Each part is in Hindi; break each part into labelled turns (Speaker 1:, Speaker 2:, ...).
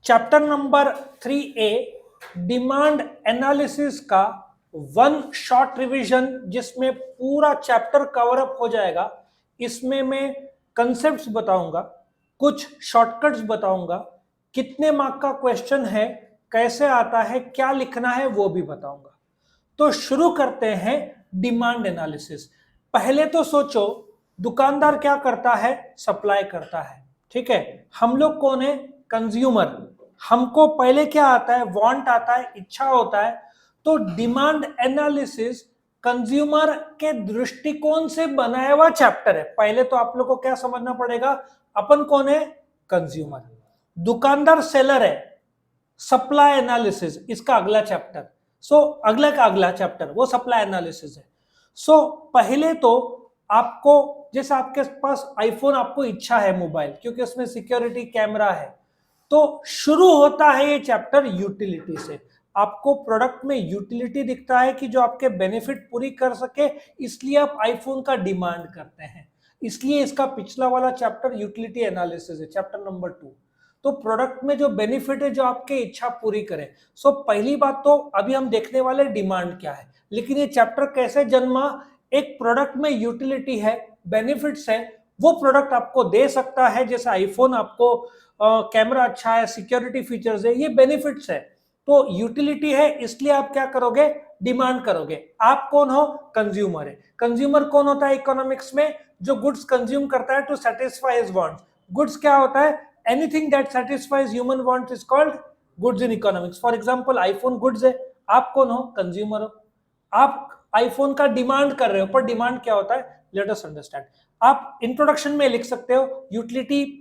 Speaker 1: Chapter number 3A demand analysis का वन शॉर्ट रिवीजन, जिसमें पूरा चैप्टर कवर अप हो जाएगा। इसमें मैं कंसेप्ट्स बताऊंगा, कुछ शॉर्टकट्स बताऊंगा, कितने मार्क का क्वेश्चन है, कैसे आता है, क्या लिखना है वो भी बताऊंगा। तो शुरू करते हैं डिमांड एनालिसिस। पहले तो सोचो, दुकानदार क्या करता है? सप्लाई करता है, ठीक है। हम लोग कौन है? कंज्यूमर। हमको पहले क्या आता है? वांट आता है, इच्छा होता है। तो डिमांड एनालिसिस कंज्यूमर के दृष्टिकोण से बनाया हुआ चैप्टर है। पहले तो आप लोग को क्या समझना पड़ेगा? अपन कौन है? कंज्यूमर। दुकानदार सेलर है। सप्लाई एनालिसिस इसका अगला चैप्टर। अगला का अगला चैप्टर वो सप्लाई एनालिसिस है। पहले तो आपको, जैसे आपके पास आईफोन, आपको इच्छा है मोबाइल, क्योंकि उसमें सिक्योरिटी कैमरा है। तो शुरू होता है ये चैप्टर यूटिलिटी से। आपको प्रोडक्ट में यूटिलिटी दिखता है कि जो आपके बेनिफिट पूरी कर सके, इसलिए आप आईफोन का डिमांड करते हैं। इसलिए इसका पिछला वाला चैप्टर यूटिलिटी एनालिसिस है, चैप्टर नंबर 2। तो प्रोडक्ट में जो बेनिफिट है जो आपके इच्छा पूरी करे। पहली बात तो अभी हम देखने वाले डिमांड क्या है। लेकिन ये चैप्टर कैसे जन्मा? एक प्रोडक्ट में यूटिलिटी है, बेनिफिट्स है, वो प्रोडक्ट आपको दे सकता है। जैसे आईफोन आपको कैमरा अच्छा है, सिक्योरिटी फीचर्स है, ये बेनिफिट्स है। तो यूटिलिटी है, इसलिए आप क्या करोगे? डिमांड करोगे। आप कौन हो? कंज्यूमर है। कंज्यूमर कौन होता है इकोनॉमिक्स में? जो गुड्स कंज्यूम करता है to satisfy his wants. Goods क्या होता है? Anything that satisfies human wants is called goods in economics. For example iPhone goods है। आप कौन हो? कंज्यूमर हो। आप आईफोन का डिमांड कर रहे हो, पर डिमांड क्या होता है? Let us understand. आप इंट्रोडक्शन में लिख सकते हो यूटिलिटी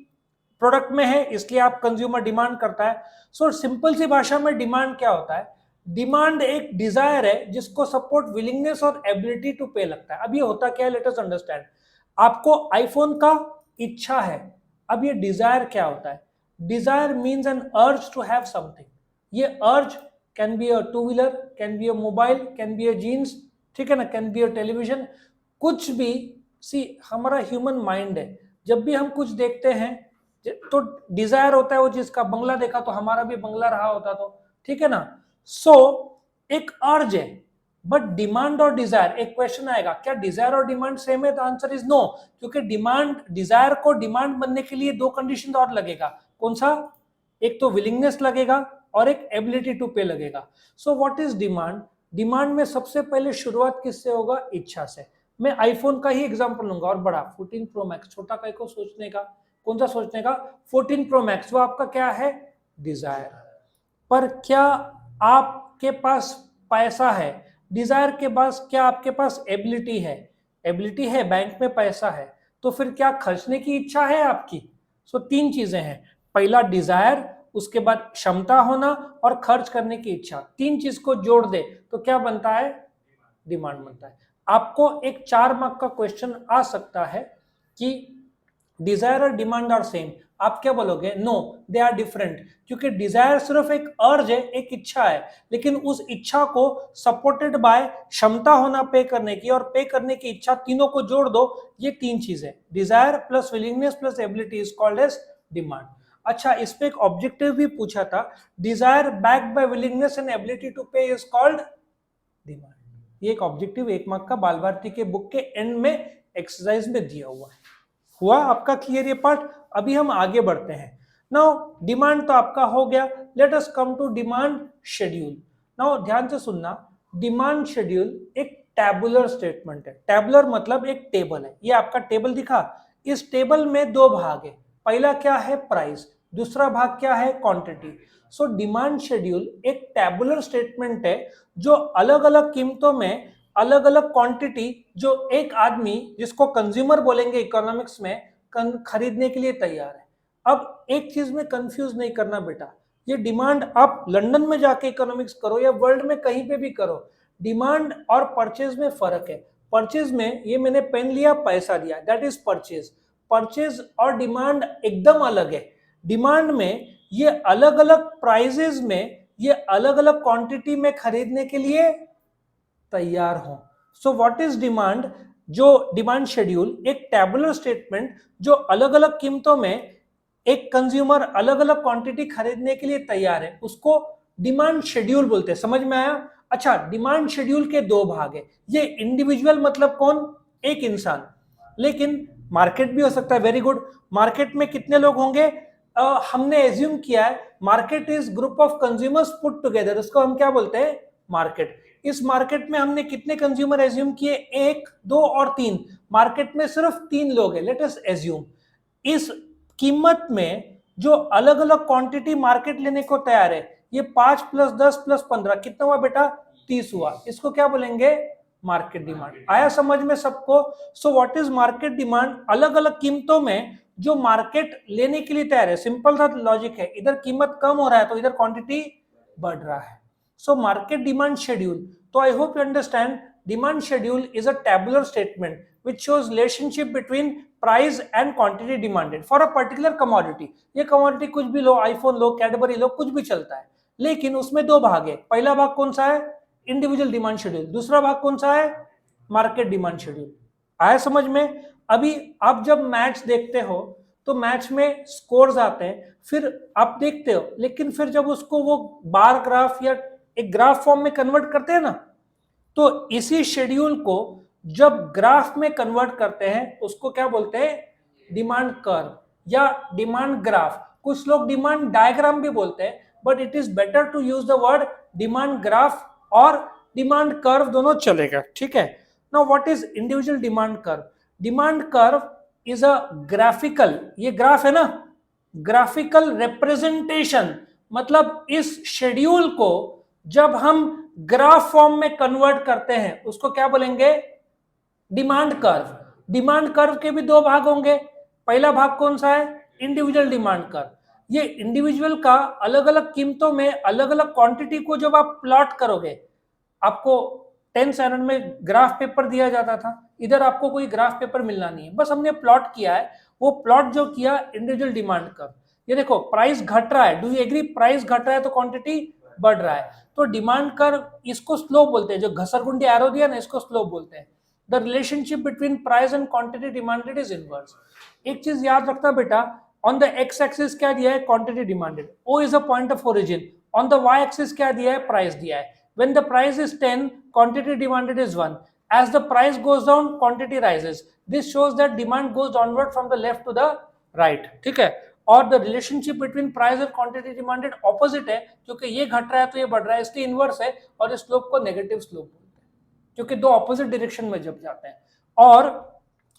Speaker 1: प्रोडक्ट में है, इसलिए आप कंज्यूमर डिमांड करता है। सिंपल सी भाषा में डिमांड क्या होता है? डिमांड एक डिजायर है जिसको सपोर्ट विलिंगनेस और एबिलिटी टू पे लगता है। अब ये होता क्या है? Let us understand. आपको आईफोन का इच्छा है। अब ये डिजायर क्या होता है? Desire means an urge to have something. ये urge can be a two wheeler, can be a mobile, can be a jeans, ठीक है ना, कैन बी अ टेलीविजन, कुछ भी। हमारा ह्यूमन माइंड है, जब भी हम कुछ देखते हैं तो डिजायर होता है वो चीज का। बंगला देखा तो हमारा भी बंगला रहा होता, तो ठीक है ना। एक अर्ज है। बट डिमांड और डिजायर, एक क्वेश्चन आएगा, क्या डिजायर और डिमांड सेम है? The answer is no. क्योंकि डिजायर को डिमांड बनने के लिए दो कंडीशन और लगेगा। कौन सा? एक तो विलिंगनेस लगेगा और एक एबिलिटी टू पे लगेगा। What is demand? डिमांड में सबसे पहले शुरुआत किससे होगा? इच्छा से। मैं आईफोन का ही एग्जांपल लूंगा, और बड़ा 14 प्रो मैक्स, छोटा कई को सोचने का। कौन सा सोचने का? 14 प्रो मैक्स, वो आपका क्या है? डिजायर। पर क्या आपके पास पैसा है? डिजायर के पास क्या आपके पास एबिलिटी है? एबिलिटी है, बैंक में पैसा है। तो फिर क्या खर्चने की इच्छा है आपकी? तीन चीजें हैं। पहला डिजायर, उसके बाद क्षमता होना, और खर्च करने की इच्छा। तीन चीज को जोड़ दे तो क्या बनता है? डिमांड बनता है। आपको एक 4 मार्क का क्वेश्चन आ सकता है कि डिजायर और डिमांड आर सेम। आप क्या बोलोगे? No, they are different. क्योंकि डिजायर सिर्फ एक अर्ज है, एक इच्छा है, लेकिन उस इच्छा को सपोर्टेड बाय क्षमता होना पे करने की, और पे करने की इच्छा, तीनों को जोड़ दो, ये तीन चीजें, desire plus willingness plus ability is called as demand. अच्छा, इस पे एक ऑब्जेक्टिव भी पूछा था, desire backed by willingness and ability to pay is called demand. ये एक ऑब्जेक्टिव 1 मार्क का बाल भारती के बुक के एंड में एक्सरसाइज में दिया हुआ है। हुआ आपका क्लियर ये पार्ट? अभी हम आगे बढ़ते हैं। नाउ डिमांड तो आपका हो गया। Let us come to demand schedule. Now ध्यान से सुनना, डिमांड शेड्यूल एक टैबुलर स्टेटमेंट है। टैबुलर मतलब एक टेबल है। ये आपका टेबल दिखा, इस टेबल में दो भाग है। पहला क्या है? प्राइस। दूसरा भाग क्या है? क्वांटिटी। डिमांड शेड्यूल एक टैबुलर स्टेटमेंट है जो अलग अलग कीमतों में अलग अलग क्वांटिटी, जो एक आदमी, जिसको कंज्यूमर बोलेंगे इकोनॉमिक्स में, खरीदने के लिए तैयार है। अब एक चीज में कंफ्यूज नहीं करना बेटा, ये डिमांड आप लंदन में जाके इकोनॉमिक्स करो या वर्ल्ड में कहीं पे भी करो, डिमांड और परचेज में फर्क है। परचेज में ये मैंने पेन लिया, पैसा दिया, दैट इज परचेज। परचेज और डिमांड एकदम अलग है। डिमांड में ये अलग अलग प्राइजेस में, ये अलग अलग क्वांटिटी में खरीदने के लिए तैयार हो। What is demand? जो डिमांड शेड्यूल एक टैबुलर स्टेटमेंट जो अलग अलग कीमतों में एक कंज्यूमर अलग अलग क्वांटिटी खरीदने के लिए तैयार है, उसको डिमांड शेड्यूल बोलते हैं। समझ में आया? अच्छा, डिमांड शेड्यूल के दो भाग है। ये इंडिविजुअल मतलब कौन? एक इंसान, लेकिन मार्केट भी हो सकता है। Very good. मार्केट में कितने लोग होंगे? हमने एज्यूम किया है market is group of consumers put together, उसको हम क्या बोलते हैं? मार्केट। इस मार्केट में हमने कितने कंज्यूमर एज्यूम किए? 1, 2 और 3। मार्केट में सिर्फ 3 लोग हैं, लेट अस एज्यूम। इस कीमत में जो अलग अलग क्वांटिटी मार्केट लेने को तैयार है, ये 5 + 10 + 15 कितना हुआ बेटा? 30 हुआ। इसको क्या बोलेंगे? Market demand. आया समझ में सबको? So what is market demand? अलग अलग कीमतों में जो मार्केट लेने के लिए तैयार है। सिंपल सा लॉजिक है, इधर कीमत कम हो रहा है तो इधर क्वांटिटी बढ़ रहा है। So market demand schedule. तो I hope you understand, demand schedule is a tabular statement which shows relationship between price and quantity demanded for a particular commodity। ये commodity कुछ भी लो, आईफोन लो, कैडबरी लो, कुछ भी चलता है, लेकिन उसमें दो भाग है। पहला भाग कौन सा है? Individual demand schedule. दूसरा भाग कौन सा है? Market demand schedule. आया समझ में? अभी आप जब मैच देखते हो तो मैच में स्कोर्स आते हैं, फिर आप देखते हो, लेकिन फिर जब उसको वो बार ग्राफ या एक ग्राफ फॉर्म में कन्वर्ट करते हैं ना, तो इसी शेड्यूल को जब ग्राफ में कन्वर्ट करते हैं उसको क्या बोलते हैं? डिमांड कर्व या डिमांड ग्राफ। कुछ लोग डिमांड डायग्राम भी बोलते हैं, but it is better to use the word demand graph और डिमांड कर्व, दोनों चलेगा। ठीक है। Now what is individual demand curve? Demand curve is a graphical, ये ग्राफ है ना, ग्राफिकल रिप्रेजेंटेशन। मतलब इस शेड्यूल को जब हम ग्राफ फॉर्म में कन्वर्ट करते हैं उसको क्या बोलेंगे? Demand curve. डिमांड कर्व के भी दो भाग होंगे। पहला भाग कौन सा है? Individual demand curve. ये इंडिविजुअल का अलग अलग कीमतों में अलग अलग क्वांटिटी को जब आप प्लॉट करोगे, आपको 10th स्टैंडर्ड में ग्राफ पेपर दिया जाता था, इधर आपको कोई ग्राफ पेपर मिलना नहीं है, बस हमने प्लॉट किया है। वो प्लॉट जो किया इंडिविजुअल डिमांड कर्व। ये देखो प्राइस घट रहा है, डू यू एग्री? प्राइस घट रहा है तो क्वांटिटी बढ़ रहा है, तो डिमांड कर्व इसको स्लोप बोलते हैं। जो घसरगुंडी एरो दिया ना, इसको स्लोप बोलते हैं। The relationship between price and quantity demanded is inverse. एक चीज याद रखना बेटा, ऑन द एक्स एक्सिस क्या दिया है? Quantity demanded, O is a point of origin. On the Y axis क्या दिया है? प्राइस दिया है। When the price is 10, quantity demanded is 1. As the price goes down, quantity rises. This shows that demand goes downward from the left to the right. ठीक है। और the relationship between price और quantity demanded opposite है, क्योंकि ये घट रहा है तो ये बढ़ रहा है, इसलिए इनवर्स है। और इस स्लोप को नेगेटिव स्लोप बोलते हैं, क्योंकि दो ऑपोजिट डायरेक्शन में जब जाते हैं। और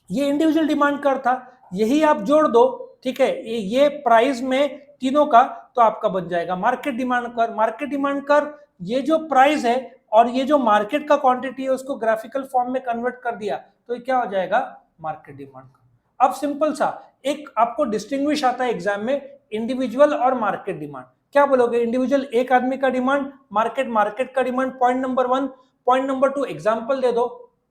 Speaker 1: ये इंडिविजुअल डिमांड कर्व था, यही आप जोड़ दो, ठीक है, ये प्राइस में तीनों का, तो आपका बन जाएगा market demand curve. Market demand curve, ये जो प्राइस है और ये जो मार्केट का क्वांटिटी है उसको ग्राफिकल फॉर्म में कन्वर्ट कर दिया तो ये क्या हो जाएगा? Market demand curve. अब सिंपल सा एक आपको डिस्टिंग्विश आता है एग्जाम में, इंडिविजुअल और मार्केट डिमांड। क्या बोलोगे? इंडिविजुअल एक आदमी का डिमांड, मार्केट मार्केट का demand. Point number 1। Point number 2, example दे दो।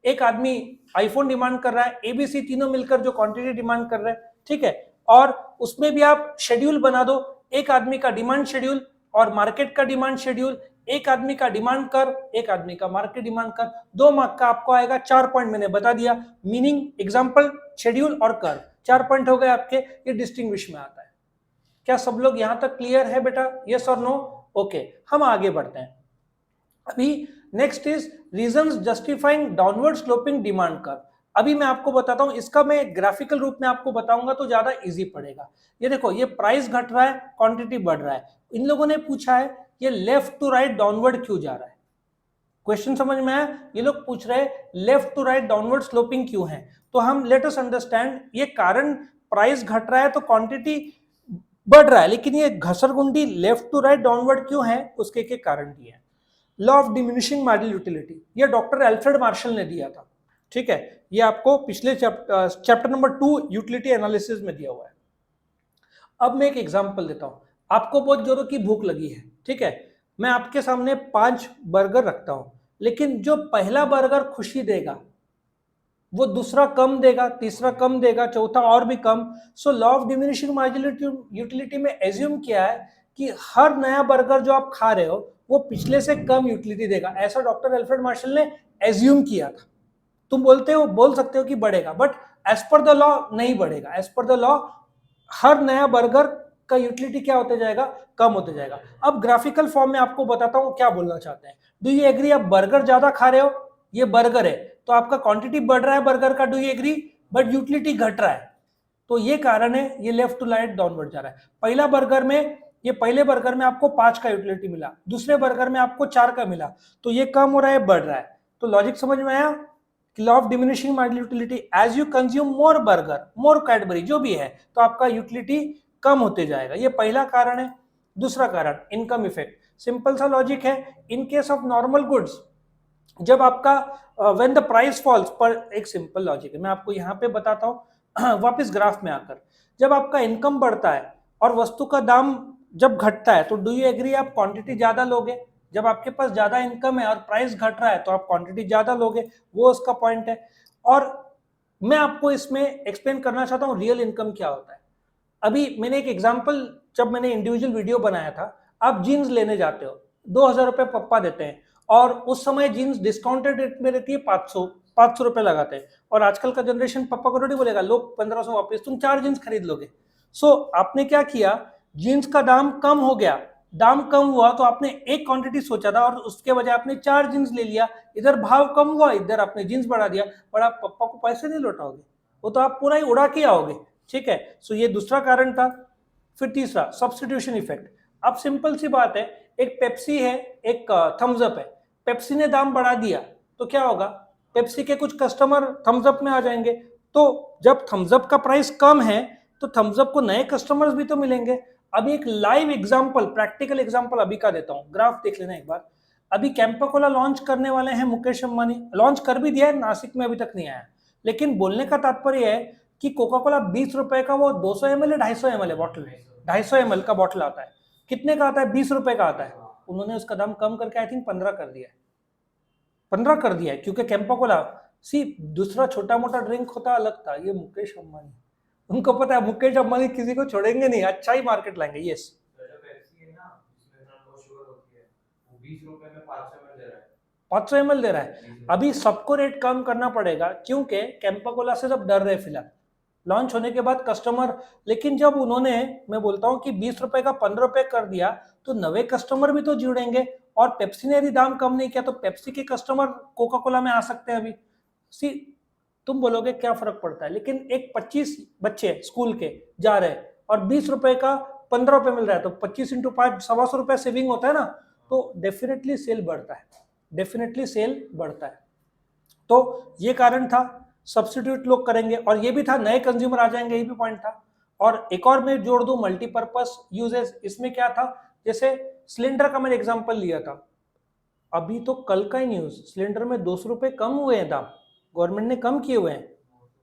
Speaker 1: एक आदमी आईफोन डिमांड कर रहा है, एबीसी तीनों मिलकर जो क्वांटिटी डिमांड कर रहे हैं, ठीक है, और उसमें भी आप शेड्यूल बना दो, एक आदमी का डिमांड शेड्यूल और मार्केट का डिमांड शेड्यूल, एक आदमी का डिमांड कर्व, एक आदमी का मार्केट डिमांड कर्व। 2 मार्क का आपको आएगा। 4 पॉइंट मैंने बता दिया, मीनिंग, एग्जांपल, शेड्यूल और कर्व। 4 पॉइंट हो गए आपके, ये डिस्टिंग्विश में आता है। क्या सब लोग यहां तक क्लियर है बेटा? यस और नो? ओके, हम आगे बढ़ते हैं। अभी next is reasons justifying downward sloping demand curve. अभी मैं आपको बताता हूं, इसका मैं ग्राफिकल रूप में आपको बताऊंगा तो ज्यादा इजी पड़ेगा। ये देखो, ये प्राइस घट रहा है, क्वांटिटी बढ़ रहा है। इन लोगों ने पूछा है ये लेफ्ट टू राइट डाउनवर्ड क्यों जा रहा है? क्वेश्चन समझ में आया? ये लोग पूछ रहे हैं left to right downward sloping क्यों है। तो हम लेट अस अंडरस्टैंड, ये कारण प्राइस घट रहा है तो क्वांटिटी बढ़ रहा है, लेकिन ये घसरगुंडी लेफ्ट टू राइट डाउनवर्ड क्यों है, उसके के कारण दिए हैं। Law of diminishing marginal utility, ये डॉक्टर एल्फ्रेड मार्शल ने दिया था, ठीक है, ये आपको पिछले चैप्टर नंबर 2 यूटिलिटी एनालिसिस में दिया हुआ है। अब मैं एक एग्जांपल देता हूं। आपको बहुत जोरों की भूख लगी है, ठीक है, मैं आपके सामने 5 बर्गर रखता हूं, लेकिन जो पहला बर्गर खुशी देगा वो दूसरा कम देगा, तीसरा कम देगा, चौथा और भी कम। So law of diminishing marginal utility में एज्यूम किया है कि हर नया बर्गर जो आप खा रहे हो वो पिछले से कम यूटिलिटी देगा। ऐसा डॉक्टर एल्फ्रेड मार्शल ने एज्यूम किया था। तुम बोल सकते हो कि बढ़ेगा, but as per the law नहीं बढ़ेगा। एज पर द लॉ हर नया बर्गर का यूटिलिटी क्या होते जाएगा, कम होते जाएगा। अब ग्राफिकल फॉर्म में आपको बताता हूं क्या बोलना चाहते हैं। डू यू एग्री, आप बर्गर ज्यादा खा रहे हो, ये बर्गर है तो आपका क्वांटिटी बढ़ रहा है बर्गर का, do you agree, but utility घट रहा है, तो ये कारण है, ये लेफ्ट टू राइट डाउनवर्ड जा रहा है। पहला बर्गर में, ये पहले बर्गर में आपको 5 का यूटिलिटी मिला, दूसरे बर्गर में आपको 4 का मिला, तो ये कम हो रहा है, बढ़ रहा है। तो लॉजिक समझ में आया, law of diminishing marginal utility, as you consume more burger, more Cadbury जो भी है, तो आपका यूटिलिटी कम होते जाएगा, ये पहला कारण है। दूसरा कारण इनकम इफेक्ट, सिंपल सा लॉजिक है। In case of normal goods, जब आपका व्हेन द प्राइस फॉल्स, पर एक सिंपल लॉजिक है, मैं आपको यहाँ पे बताता हूँ वापस ग्राफ में आकर, जब आपका इनकम बढ़ता है और वस्तु का दाम जब घटता है, तो डू यू एग्री, आप क्वांटिटी ज्यादा लोगे। जब आपके पास ज्यादा इनकम है और प्राइस घट रहा है तो आप क्वांटिटी ज्यादा लोगे, वो उसका पॉइंट है। और मैं आपको इसमें एक्सप्लेन करना चाहता हूँ रियल इनकम क्या होता है। अभी मैंने एक एग्जांपल, जब मैंने इंडिविजुअल वीडियो बनाया था, आप जीन्स लेने जाते हो, 2,000 रुपए पप्पा देते हैं, और उस समय जीन्स डिस्काउंटेड रेट में रहती है 500 रुपए लगाते हैं, और आजकल का जनरेशन पप्पा को थोड़ी बोलेगा लो 1500 वापस, तुम 4 जीन्स खरीद लोगे। सो आपने क्या किया, जीन्स का दाम कम हो गया, दाम कम हुआ तो आपने एक क्वांटिटी सोचा था और उसके बजाय आपने 4 जीन्स ले लिया, इधर भाव कम हुआ, इधर आपने जीन्स बढ़ा दिया, पर आप पप्पा को पैसे नहीं लौटाओगे, वो तो आप पूरा ही उड़ा के आओगे। ठीक है, सो ये दूसरा कारण था। फिर तीसरा सब्स्टिट्यूशन इफेक्ट। अब सिंपल सी बात है, एक पेप्सी है, एक थम्स अप है, पेप्सी ने दाम बढ़ा दिया तो क्या होगा, पेप्सी के कुछ कस्टमर थम्स अप में आ जाएंगे, तो जब थम्स अप का प्राइस कम है तो थम्स अप को नए कस्टमर्स भी तो मिलेंगे। अभी एक लाइव एग्जांपल, प्रैक्टिकल एग्जांपल अभी का देता हूं, ग्राफ देख लेना एक बार। अभी कैंपा कोला लॉन्च करने वाले हैं मुकेश अंबानी, लॉन्च कर भी दिया है, नासिक में अभी तक नहीं आया, लेकिन बोलने का तात्पर्य है कि कोका कोला 20 रुपए का, वो 200 ml है, 250 ml है बॉटल, 250 ml का बॉटल आता है, कितने का आता है, 20 रुपए का आता है, उन्होंने उसका दाम कम करके आई थिंक 15 कर दिया है, 15 कर दिया है, क्योंकि कैंपा कोला, सी दूसरा छोटा मोटा ड्रिंक होता अलग था, ये मुकेश अंबानी, उनको पता है मुकेश अंबानी किसी को छोड़ेंगे नहीं, अच्छा ही मार्केट लाएंगे। यस, 500 ml दे रहा है, अभी सबको रेट कम करना पड़ेगा, क्योंकि कैंपा कोला से सब डर रहे फिलहाल, लॉन्च होने के बाद कस्टमर, लेकिन जब उन्होंने, मैं बोलता हूं कि 20 रुपए का 15 रुपए कर दिया, तो नए कस्टमर भी तो जुड़ेंगे, और पेप्सी ने यदि दाम कम नहीं किया तो पेप्सी के कस्टमर कोका कोला में आ सकते हैं अभी। सी, तुम बोलोगे क्या फर्क पड़ता है, लेकिन एक 25 बच्चे स्कूल के जा रहे हैं और 20 रुपए का 15 रुपए मिल रहा है, तो 25 इंटू 5 125 रुपए सेविंग होता है ना, तो डेफिनेटली सेल बढ़ता है, डेफिनेटली सेल बढ़ता है। तो ये कारण था, सब्स्टिट्यूट लोग करेंगे, और ये भी था नए कंज्यूमर आ जाएंगे, ये भी पॉइंट था। और एक और मैं जोड़ दूं, मल्टीपर्पस यूजेस, इसमें क्या था, जैसे सिलेंडर का मैंने एग्जांपल लिया था, अभी तो कल का ही न्यूज, सिलेंडर में 200 रुपए कम हुए हैं दाम, गवर्नमेंट ने कम किए हुए हैं,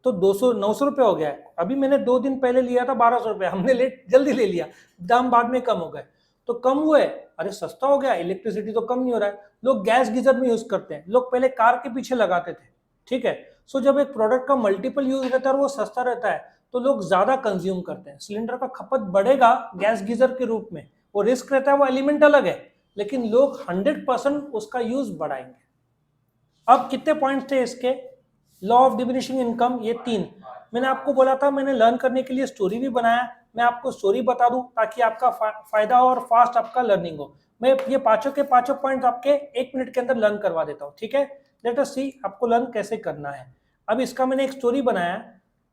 Speaker 1: तो 200 900 रुपए हो गया है। अभी मैंने 2 दिन पहले लिया था 1200 रुपए, हमने लेट जल्दी ले लिया, दाम बाद में कम हो गए, तो कम हुए, अरे सस्ता हो गया, इलेक्ट्रिसिटी तो कम नहीं हो रहा है, लोग गैस गीजर में यूज करते हैं, लोग पहले कार के पीछे लगाते थे। ठीक है, सो जब एक प्रोडक्ट का मल्टीपल यूज रहता है और वो सस्ता रहता है, तो लोग ज्यादा कंज्यूम करते हैं, सिलेंडर का खपत बढ़ेगा गैस गीजर के रूप में, वो रिस्क रहता है, वो एलिमेंट अलग है, लेकिन लोग 100% उसका यूज बढ़ाएंगे। अब कितने पॉइंट्स थे इसके, लॉ ऑफ डिमिनिशिंग इनकम, ये 3 मैंने आपको बोला था, मैंने लर्न करने के लिए स्टोरी भी बनाया, मैं आपको स्टोरी बता दूं ताकि आपका फायदा हो और फास्ट आपका लर्निंग हो। मैं ये पांचों के पांचों पॉइंट आपके 1 मिनट के अंदर लर्न करवा देता हूँ, ठीक है। लेट अस सी आपको लर्न कैसे करना है। अब इसका मैंने एक स्टोरी बनाया,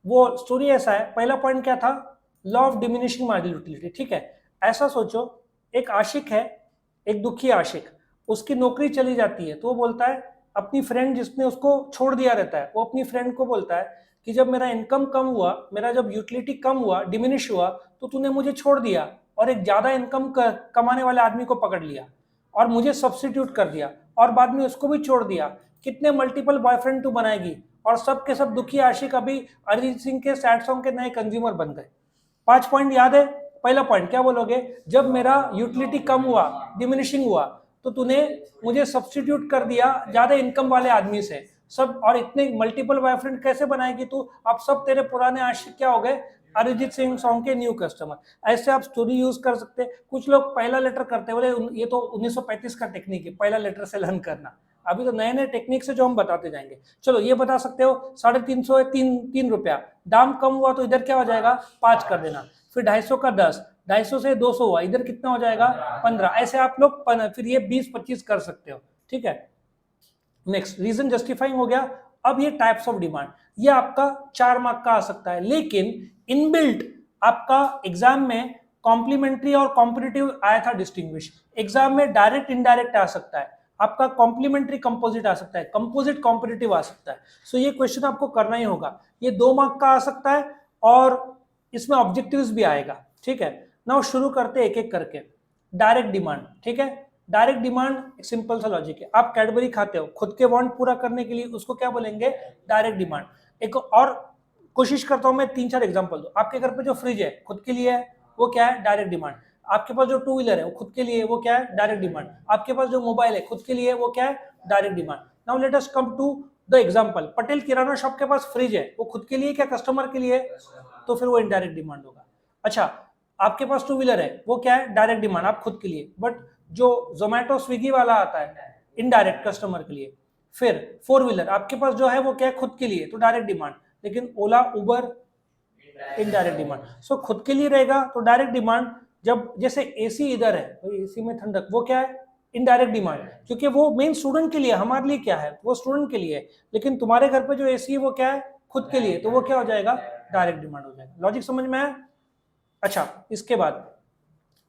Speaker 1: वो स्टोरी ऐसा है, पहला पॉइंट क्या था, law of diminishing marginal utility. ठीक है, ऐसा सोचो, एक आशिक है, एक दुखी आशिक, उसकी नौकरी चली जाती है, तो वो बोलता है अपनी फ्रेंड जिसने उसको छोड़ दिया रहता है, वो अपनी फ्रेंड को बोलता है कि जब मेरा इनकम कम हुआ, मेरा जब यूटिलिटी कम हुआ, डिमिनिश हुआ, तो तूने मुझे छोड़ दिया और एक ज्यादा इनकम कमाने वाले आदमी को पकड़ लिया और मुझे सब्स्टिट्यूट कर दिया, और बाद में उसको भी छोड़ दिया। कितने मल्टीपल बॉयफ्रेंड तू बनाएगी, और सब के सब दुखी आशिक अभी अरिजीत सिंह के सैड सॉन्ग के नए कंज्यूमर बन गए। 5 पॉइंट याद है। पहला पॉइंट क्या बोलोगे, जब मेरा यूटिलिटी कम हुआ, डिमिनिशिंग हुआ, तो तूने मुझे सब्स्टिट्यूट कर दिया ज्यादा इनकम वाले आदमी से, सब, और इतने मल्टीपल बॉयफ्रेंड कैसे बनाएगी तू, अब सब तेरे पुराने आशिक क्या हो गए, अरिजीत सिंह सॉन्ग के न्यू कस्टमर। ऐसे आप स्टोरी यूज कर सकते हैं। कुछ लोग पहला लेटर करते हैं, बोले ये तो 1935 का टेक्निक है, पहला लेटर से लर्न करना, अभी तो नए नए टेक्निक से जो हम बताते जाएंगे। चलो ये बता सकते हो 350 है, 3 रुपया, दाम कम हुआ तो इधर क्या हो जाएगा 5 कर देना। फिर 250 का 10, 250 से 200 हुआ, इधर कितना हो जाएगा 15, ऐसे आप लोग फिर ये 20-25 कर सकते हो, ठीक है। नेक्स्ट रीजन जस्टिफाइंग हो गया। अब ये टाइप्स ऑफ डिमांड, ये आपका 4 मार्क का आ सकता है, लेकिन इनबिल्ट आपका एग्जाम में कॉम्प्लीमेंट्री और कॉम्पिटिटिव आया था डिस्टिंग्विश, एग्जाम में डायरेक्ट इनडायरेक्ट आ सकता है, आपका कॉम्प्लीमेंट्री कंपोजिट आ सकता है, कंपोजिट कॉम्पिटिटिव आ सकता है। सो ये क्वेश्चन आपको करना ही होगा, ये 2 मार्क का आ सकता है और इसमें ऑब्जेक्टिव्स भी आएगा, ठीक है। नाउ शुरू करते एक एक करके। डायरेक्ट डिमांड, ठीक है। डायरेक्ट डिमांड एक सिंपल सा लॉजिक है, आप कैडबरी खाते हो, खुद के वांट पूरा करने के लिए उसको क्या बोलेंगे, डायरेक्ट डिमांड। एक और कोशिश करता हूं मैं 3-4 एग्जांपल दूं। आपके घर पे जो फ्रिज है खुद के लिए है, वो क्या है, डायरेक्ट डिमांड। आपके पास जो 2 व्हीलर है वो खुद के लिए, वो क्या है, डायरेक्ट डिमांड। आपके पास जो मोबाइल है खुद के लिए, वो क्या है, direct demand. Now let us come to the example, Patel kirana shop के पास फ्रिज है, वो खुद के लिए क्या कस्टमर के लिए, तो फिर वो इनडायरेक्ट डिमांड होगा। अच्छा, आपके पास 2 व्हीलर है, वो क्या है, डायरेक्ट डिमांड, आप खुद के लिए। बट जो जोमेटो स्विगी वाला आता है, इनडायरेक्ट कस्टमर के लिए। फिर 4 व्हीलर आपके पास जो है वो क्या है, खुद के लिए, तो डायरेक्ट डिमांड। लेकिन ओला उबर इनडायरेक्ट डिमांड। सो खुद के लिए रहेगा तो डायरेक्ट डिमांड। जब जैसे एसी इधर है, तो एसी में ठंडक, वो क्या है, इनडायरेक्ट डिमांड, क्योंकि वो मेन स्टूडेंट के लिए, हमारे लिए क्या है, वो स्टूडेंट के लिए है। लेकिन तुम्हारे घर पे जो एसी है वो क्या है, खुद के लिए, तो वो क्या हो जाएगा, डायरेक्ट डिमांड हो जाएगा। लॉजिक समझ में आया। अच्छा, इसके बाद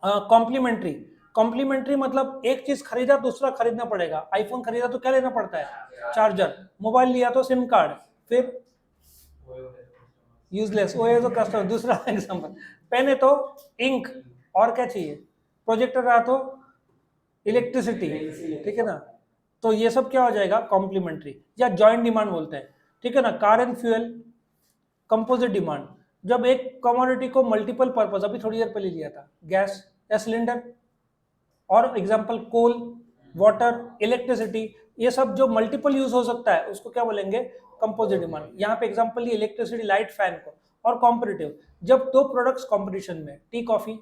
Speaker 1: कॉम्प्लीमेंट्री। कॉम्प्लीमेंट्री मतलब एक चीज खरीदा दूसरा खरीदना पड़ेगा। आईफोन खरीदा तो क्या लेना पड़ता है, चार्जर। मोबाइल लिया तो सिम कार्ड, फिर यूजलेस, वो है तो कस्टमर। दूसरा एग्जांपल, पेन है तो इंक, और क्या चाहिए, प्रोजेक्टर रहा तो इलेक्ट्रिसिटी, ठीक है ना। तो ये सब क्या हो जाएगा, कॉम्प्लीमेंट्री या जॉइंट डिमांड बोलते हैं, ठीक है ना। Car and fuel, composite demand. जब एक कमोडिटी को मल्टीपल पर्पस, अभी थोड़ी देर पहले लिया था, गैस या सिलेंडर, और एग्जांपल कोल, वाटर, इलेक्ट्रिसिटी, ये सब जो मल्टीपल यूज हो सकता है उसको क्या बोलेंगे, कंपोजिट डिमांड। यहाँ पे एग्जांपल लिए इलेक्ट्रिसिटी, लाइट, फैन को। और कॉम्पिटिटिव, जब 2 प्रोडक्ट्स कंपटीशन में, टी कॉफी,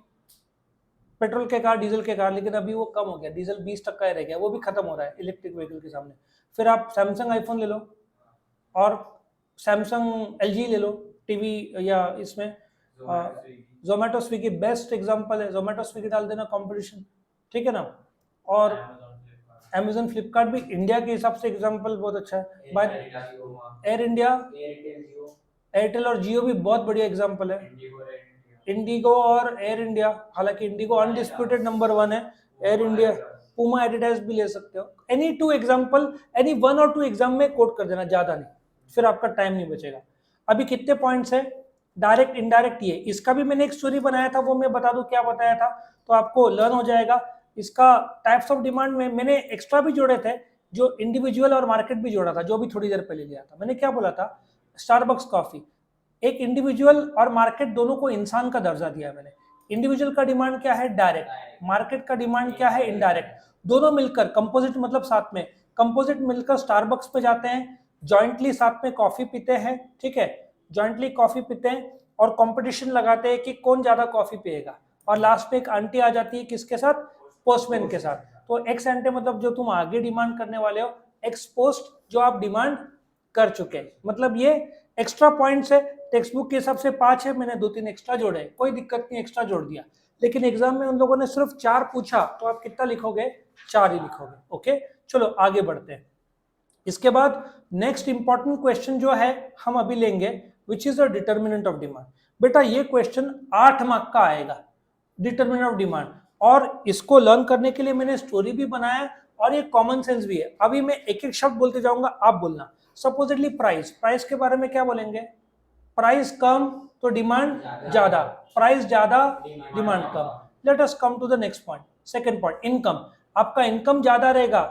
Speaker 1: पेट्रोल के कार, डीजल के कार, लेकिन अभी वो कम हो गया, डीजल 20% रह गया, वो भी खत्म हो रहा है इलेक्ट्रिक व्हीकल के सामने। फिर आप सैमसंग आईफोन ले लो और सैमसंग एलजी ले लो टीवी, या इसमें जोमेटो स्विगी बेस्ट एग्जांपल है, जोमेटो स्विगी डाल देना कंपटीशन, ठीक है ना। और अमेजन फ्लिपकार्ट भी इंडिया के हिसाब से एग्जांपल बहुत अच्छा है। बाय एयर इंडिया, एयरटेल और जियो भी बहुत बढ़िया एग्जांपल है। इंडिगो और एयर इंडिया, हालांकि इंडिगो अनडिस्प्यूटेड नंबर 1 है, एयर इंडिया, पुमा, एडिडास भी ले सकते हो। एनी 2 एग्जांपल, एनी 1 और 2 एग्जाम में कोट कर देना, ज्यादा नहीं, फिर आपका टाइम नहीं बचेगा। अभी कितने पॉइंट्स है, डायरेक्ट इनडायरेक्ट, ये इसका भी मैंने एक स्टोरी बनाया था, वो मैं बता दूं क्या बताया था, तो आपको लर्न हो जाएगा। इसका टाइप्स ऑफ डिमांड में मैंने एक्स्ट्रा भी जोड़े थे, जो इंडिविजुअल और मार्केट भी जोड़ा था, जो भी थोड़ी देर पहले लिया था। मैंने क्या बोला था, स्टारबक्स कॉफी, एक इंडिविजुअल और मार्केट दोनों को इंसान का दर्जा दिया मैंने। इंडिविजुअल का डिमांड क्या है, डायरेक्ट, मार्केट का डिमांड क्या है, इनडायरेक्ट। दोनों मिलकर कंपोजिट, मतलब साथ में, कंपोजिट मिलकर स्टारबक्स पे जाते हैं, जॉइंटली साथ में कॉफी पीते हैं, ठीक है, जॉइंटली कॉफी पीते हैं और कंपटीशन लगाते हैं कि कौन ज्यादा कॉफी पिएगा। और लास्ट पे एक आंटी आ जाती है, किसके साथ, पोस्टमैन के साथ। तो एक्स एंटे मतलब जो तुम आगे डिमांड करने वाले हो, एक्स पोस्ट जो आप डिमांड कर चुके हैं। मतलब ये एक्स्ट्रा पॉइंट्स है, टेक्स्ट बुक के हिसाब से 5 है, मैंने 2-3 एक्स्ट्रा जोड़े, कोई दिक्कत नहीं, एक्स्ट्रा जोड़ दिया। लेकिन एग्जाम में उन लोगों ने सिर्फ 4 पूछा, तो आप कितना लिखोगे, 4 ही लिखोगे। ओके, चलो आगे बढ़ते हैं। इसके बाद नेक्स्ट इंपॉर्टेंट क्वेश्चन जो है हम अभी लेंगे, which is the determinant of demand. बेटा ये क्वेश्चन 8 मार्क का आएगा, डिटर्मिनेंट ऑफ डिमांड, और इसको लर्न करने के लिए मैंने स्टोरी भी बनाया और ये कॉमन सेंस भी है। अभी मैं एक एक शब्द बोलते जाऊंगा, आप बोलना। सपोजिटली प्राइस, प्राइस के बारे में क्या बोलेंगे, प्राइस कम तो डिमांड ज्यादा, प्राइस ज्यादा डिमांड कम। Let us come to the next point, second point, income. आपका इनकम ज्यादा रहेगा,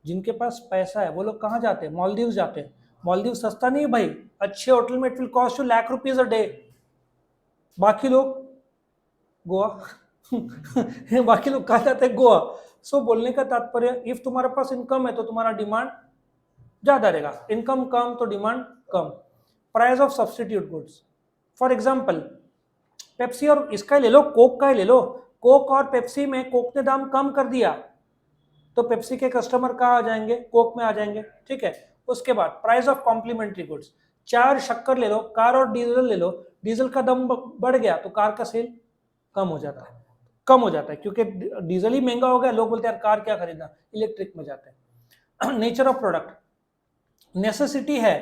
Speaker 1: जिनके पास पैसा है वो लोग कहाँ जाते हैं, मालदीव जाते हैं। मालदीव सस्ता नहीं है भाई, अच्छे होटल में it will cost you lakh rupees a day. बाकी लोग गोवा बाकी लोग कहाँ जाते हैं, गोवा। सो बोलने का तात्पर्य, इफ तुम्हारे पास इनकम है तो तुम्हारा डिमांड ज्यादा रहेगा, इनकम कम तो demand come. Price of substitute goods, for example Pepsi और इसका ले लो, कोक का ही ले लो, कोक और पेप्सी में कोक ने दाम कम कर दिया तो पेप्सी के कस्टमर कहाँ आ जाएंगे, कोक में आ जाएंगे, ठीक है। उसके बाद प्राइस ऑफ कॉम्प्लीमेंट्री गुड्स, 4 शक्कर ले लो, कार और डीजल ले लो, डीजल का दाम बढ़ गया तो कार का सेल कम हो जाता है क्योंकि डीजल ही महंगा हो गया, लोग बोलते हैं यार कार क्या खरीदना, इलेक्ट्रिक में जाते हैं। नेचर ऑफ प्रोडक्ट, नेसेसिटी है।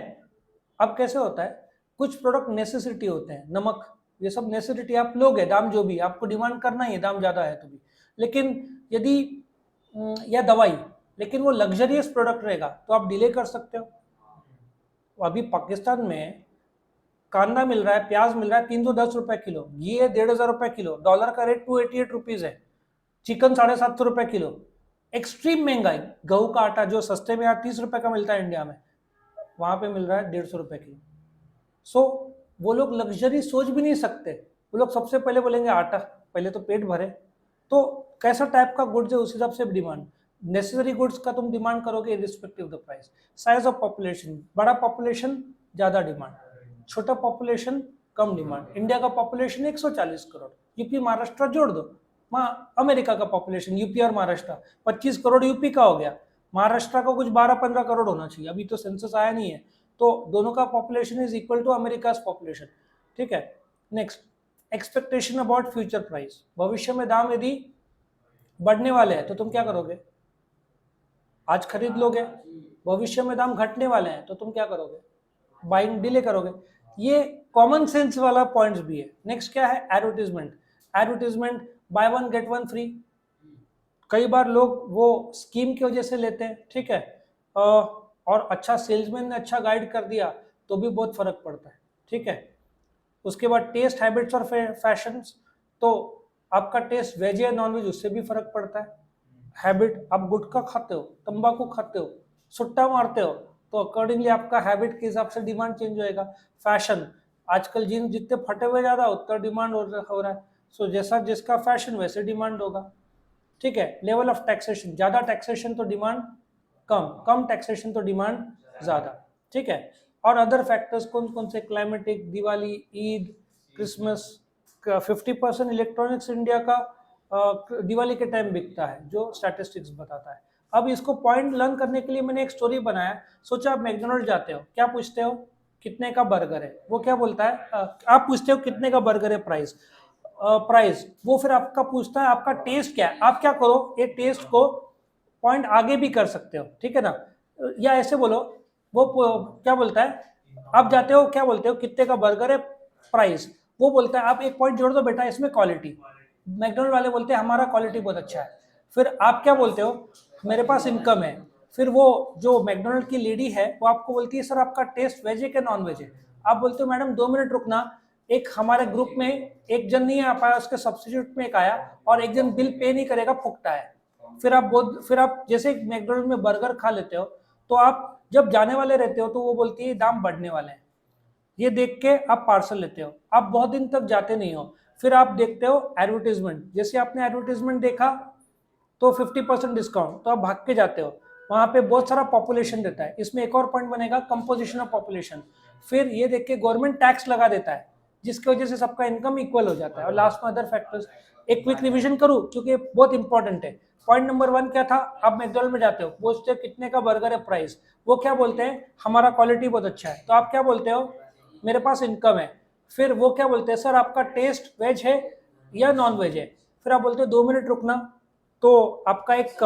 Speaker 1: अब कैसे होता है, कुछ प्रोडक्ट नेसेसिटी होते हैं, नमक ये सब नेसेसिटी आप लोगे, दाम जो भी आपको डिमांड करना ही है, दाम ज्यादा है तो भी। लेकिन यदि या दवाई, लेकिन वो लग्जरियस प्रोडक्ट रहेगा तो आप डिले कर सकते हो। अभी पाकिस्तान में कांदा मिल रहा है, प्याज मिल रहा है 310 रुपए किलो, घी है 1,500 रुपए किलो, डॉलर का रेट 288 रुपीज है, चिकन 750 रुपए किलो, एक्सट्रीम महंगाई। गेहूं का आटा जो सस्ते में 30 रुपए का मिलता है इंडिया में, वहां पे मिल रहा है 150 रुपए किलो। सो वो लोग लग्जरी सोच भी नहीं सकते, वो लोग सबसे पहले बोलेंगे आटा, पहले तो पेट भरे। तो कैसा टाइप का गुड्स है उस हिसाब से डिमांड, नेसेसरी गुड्स का तुम डिमांड करोगे irrespective of the price. Size of population, बड़ा पॉपुलेशन ज्यादा डिमांड, छोटा पॉपुलेशन कम डिमांड। इंडिया का पॉपुलेशन 140 करोड़, यूपी महाराष्ट्र जोड़ दो, वहाँ अमेरिका का पॉपुलेशन यूपी और महाराष्ट्र 25 करोड़ यूपी का हो गया, महाराष्ट्र का कुछ 12-15 करोड़ होना चाहिए, अभी तो सेंसस आया नहीं है, तो दोनों का population is equal to America population. ठीक है, next, expectation about future price, भविष्य में दाम यदि बढ़ने वाले हैं तो तुम क्या करोगे, आज खरीद लोगे, भविष्य में दाम घटने वाले हैं तो तुम क्या करोगे, बाइंग डिले करोगे। ये कॉमन सेंस वाला पॉइंट्स भी है। नेक्स्ट क्या है, advertisement, advertisement by one get one free, कई बार लोग वो स्कीम की वजह से लेते हैं, ठीक है, और अच्छा सेल्समैन ने अच्छा गाइड कर दिया तो भी बहुत फर्क पड़ता है, ठीक है। उसके बाद टेस्ट हैबिट्स और फैशंस, तो आपका टेस्ट वेज या नॉन वेज उससे भी फर्क पड़ता है। हैबिट, आप गुटखा खाते हो, तंबाकू खाते हो, सुट्टा मारते हो, तो अकॉर्डिंगली आपका हैबिट के हिसाब से डिमांड चेंज होएगा। फैशन, आजकल जीन्स जितने फटे हुए ज्यादा उतना डिमांड हो रहा है, सो जैसा जिसका फैशन वैसे डिमांड होगा, ठीक है। लेवल ऑफ टैक्सेशन, ज्यादा टैक्सेशन तो डिमांड कम, कम टैक्सेशन तो डिमांड ज्यादा, ठीक है। और अदर फैक्टर्स कौन कौन से, climatic, Diwali, Eid, Christmas, 50% electronics India का दिवाली के टाइम बिकता है, जो स्टैटिस्टिक्स बताता है। अब इसको पॉइंट लर्न करने के लिए मैंने एक स्टोरी बनाया। सोचा आप मैकडॉनल्ड जाते हो, क्या पूछते हो, कितने का बर्गर है, वो क्या बोलता है, आप पूछते हो कितने का बर्गर है, प्राइस, प्राइस, वो फिर आपका पूछता है आपका टेस्ट क्या है। आप क्या करो, ये टेस्ट को पॉइंट आगे भी कर सकते हो, ठीक है ना, या ऐसे बोलो, वो क्या बोलता है, आप जाते हो क्या बोलते हो, कितने का बर्गर है, प्राइस, वो बोलता है आप एक पॉइंट जोड़ दो बेटा इसमें, क्वालिटी, मैकडॉनल्ड वाले बोलते हैं हमारा क्वालिटी बहुत अच्छा है। फिर आप क्या बोलते हो, मेरे पास इनकम है। फिर वो जो मैकडॉनल्ड की लेडी है वो आपको बोलती है सर आपका टेस्ट वेज है क्या नॉन वेज है। आप बोलते हो मैडम 2 मिनट रुकना, एक हमारे ग्रुप में एक जन नहीं आ पाया, उसके सब्सिट्यूट में एक आया और एक जन बिल पे नहीं करेगा, फुकता है। फिर आप जैसे मैकडॉनल्ड में बर्गर खा लेते हो, तो आप जब जाने वाले रहते हो तो वो बोलती है दाम बढ़ने वाले हैं, ये देख के आप पार्सल लेते हो, आप बहुत दिन तक जाते नहीं हो। फिर आप देखते हो एडवर्टीजमेंट, जैसे आपने एडवर्टीजमेंट देखा तो 50% डिस्काउंट, तो आप भाग के जाते हो, वहां पे बहुत सारा पॉपुलेशन देता है। इसमें एक और पॉइंट बनेगा, कंपोजिशन ऑफ पॉपुलेशन। फिर ये देख के गवर्नमेंट टैक्स लगा देता है, जिसकी वजह से सबका इनकम इक्वल हो जाता है। और लास्ट में अदर फैक्टर्स। एक क्विक रिवीजन करूं क्योंकि बहुत इंपॉर्टेंट है। पॉइंट नंबर 1 क्या था, आप मैकडॉनल्ड में जाते हो, पूछते हो कितने का बर्गर है, प्राइस, वो क्या बोलते हैं हमारा क्वालिटी बहुत अच्छा है, तो आप क्या बोलते हो मेरे पास इनकम है। फिर वो क्या बोलते हैं सर आपका टेस्ट वेज है या नॉन वेज है। फिर आप बोलते हो 2 मिनट रुकना, तो आपका एक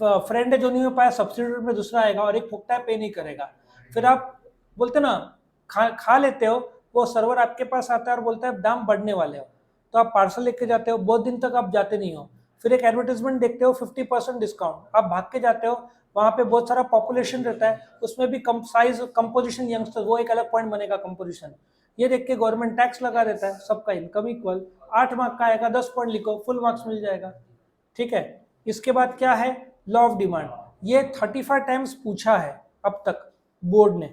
Speaker 1: फ्रेंड है जो नहीं हो पाया, सब्सिट्यूट में दूसरा आएगा और एक फुकता है, पे नहीं करेगा। फिर आप बोलते ना खा लेते हो, वो सर्वर आपके पास आता है और बोलता है दाम बढ़ने वाले हो, तो आप पार्सल लेके जाते हो, बहुत दिन तक आप जाते नहीं हो। फिर एक एडवर्टीजमेंट देखते हो 50% डिस्काउंट, आप भाग के जाते हो, वहां पे बहुत सारा पॉपुलेशन रहता है, उसमें भी कम साइज कंपोजिशन यंगस्टर, वो एक अलग पॉइंट बनेगा कंपोजिशन। ये देख के गवर्नमेंट टैक्स लगा देता है, सबका इनकम इक्वल, 8 मार्क का आएगा, 10 पॉइंट लिखो, फुल मार्क्स मिल जाएगा, ठीक है। इसके बाद क्या है, लॉ ऑफ डिमांड, ये 35 टाइम्स पूछा है अब तक बोर्ड ने।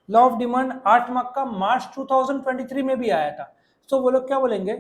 Speaker 1: लॉ ऑफ डिमांड 8 मार्क का मार्च 2023 में भी आया था। तो वो लोग क्या बोलेंगे,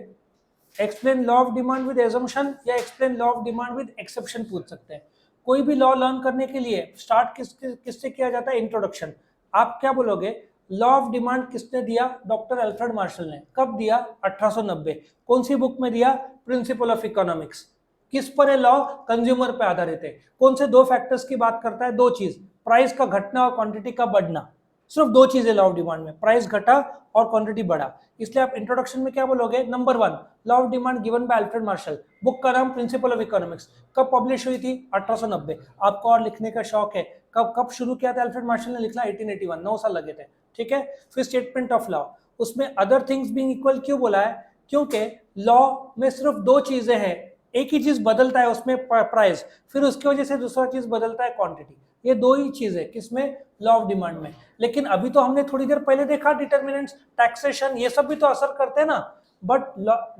Speaker 1: explain law of demand with assumption या explain law of demand with exception पूछ सकते हैं। कोई भी लॉ लर्न करने के लिए स्टार्ट किससे किया जाता है, इंट्रोडक्शन। आप क्या बोलोगे, लॉ ऑफ डिमांड किसने दिया, डॉक्टर अल्फ्रेड मार्शल ने। कब दिया, 1890। कौन सी बुक में दिया, प्रिंसिपल ऑफ इकोनॉमिक्स। किस पर है लॉ, कंज्यूमर पे आधारित है। कौन से 2 फैक्टर्स की बात करता है, 2 चीज, प्राइस का घटना और क्वांटिटी का बढ़ना। सिर्फ दो चीजें लॉ ऑफ डिमांड में, प्राइस घटा और क्वांटिटी बढ़ा। इसलिए आप इंट्रोडक्शन में क्या बोलोगे, number 1 law of demand given by Alfred Marshall. Book का नाम प्रिंसिपल ऑफ इकोनॉमिक्स। कब पब्लिश हुई थी, 1890। आपको और लिखने का शौक है, कब कब शुरू किया था अल्फ्रेड मार्शल ने लिखना, 1881, 9 साल लगे थे। ठीक है, फिर स्टेटमेंट ऑफ लॉ, उसमें अदर थिंग्स बीइंग इक्वल क्यों बोला है, क्योंकि लॉ में सिर्फ दो चीजें हैं, एक ही चीज बदलता है उसमें प्राइस, फिर उसकी वजह से दूसरा चीज बदलता है क्वांटिटी। ये दो ही चीजें किसमें, लॉ ऑफ डिमांड में। लेकिन अभी तो हमने थोड़ी देर पहले देखा डिटर्मिनेंट्स, टैक्सेशन, ये सब भी तो असर करते हैं ना। बट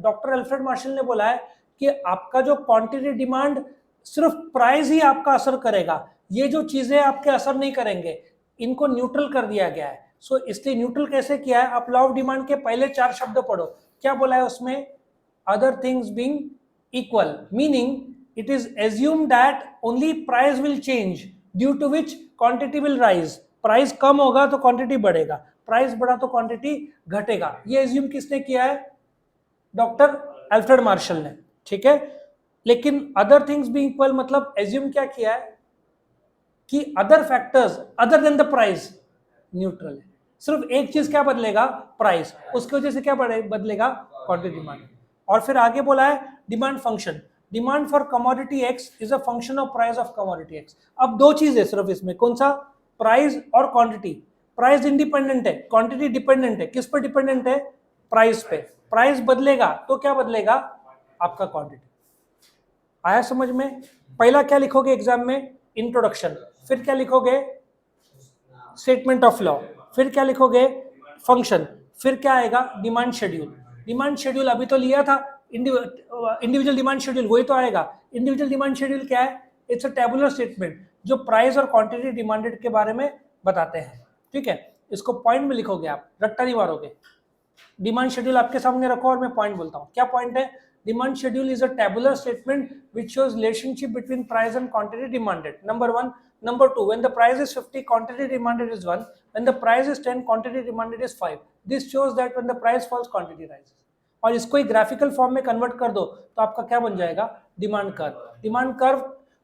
Speaker 1: डॉक्टर अल्फ्रेड मार्शल ने बोला है कि आपका जो क्वांटिटी डिमांड, सिर्फ प्राइस ही आपका असर करेगा, ये जो चीजें आपके असर नहीं करेंगे, इनको न्यूट्रल कर दिया गया है। सो इसलिए न्यूट्रल कैसे किया है, आप लॉ ऑफ डिमांड के पहले 4 शब्द पढ़ो, क्या बोला है उसमें, other things being equal, meaning it is assume that only price will change due to which quantity will rise. Price कम होगा तो क्वांटिटी बढ़ेगा, प्राइस बढ़ा तो क्वांटिटी घटेगा। ये एज्यूम किसने किया है, डॉक्टर अल्फ्रेड मार्शल ने। ठीक है, लेकिन अदर थिंग्स बीइंग इक्वल मतलब एज्यूम क्या किया है कि other factors other than the price neutral है। सिर्फ एक चीज क्या बदलेगा, प्राइस, उसकी वजह से क्या बदलेगा, क्वांटिटी डिमांड। और फिर आगे बोला है demand function, demand for commodity x is a function of price of commodity x. अब दो चीजें सिर्फ इसमें, कौन सा, प्राइस और क्वांटिटी। प्राइस इंडिपेंडेंट है, क्वांटिटी डिपेंडेंट है, किस पर डिपेंडेंट है, प्राइस पे। प्राइस बदलेगा तो क्या बदलेगा, आपका क्वांटिटी। आया समझ में। पहला क्या लिखोगे एग्जाम में, इंट्रोडक्शन, फिर क्या लिखोगे, स्टेटमेंट ऑफ लॉ, फिर क्या लिखोगे, फंक्शन, फिर क्या आएगा, डिमांड शेड्यूल। डिमांड शेड्यूल अभी तो लिया था, इंडिविजुअल डिमांड शेड्यूल, वही तो आएगा। इंडिविजुअल डिमांड शेड्यूल क्या है, इट्स अ टेबुलर स्टेटमेंट जो प्राइस और क्वांटिटी डिमांडेड के बारे में बताते हैं। ठीक है, इसको पॉइंट में लिखोगे आप, रट्टा नहीं मारोगे। डिमांड शेड्यूल आपके सामने रखो और मैं पॉइंट बोलता हूँ। क्या पॉइंट है, demand schedule is a tabular statement which shows relationship between price and quantity demanded. Number 1. Number 2, when the price is 50, quantity demanded is 1. When the price is 10, quantity demanded is 5. This shows that when the price falls, quantity rises. और इसको एक ग्राफिकल फॉर्म में कन्वर्ट कर दो तो आपका क्या बन जाएगा, डिमांड कर्व। डिमांड कर्व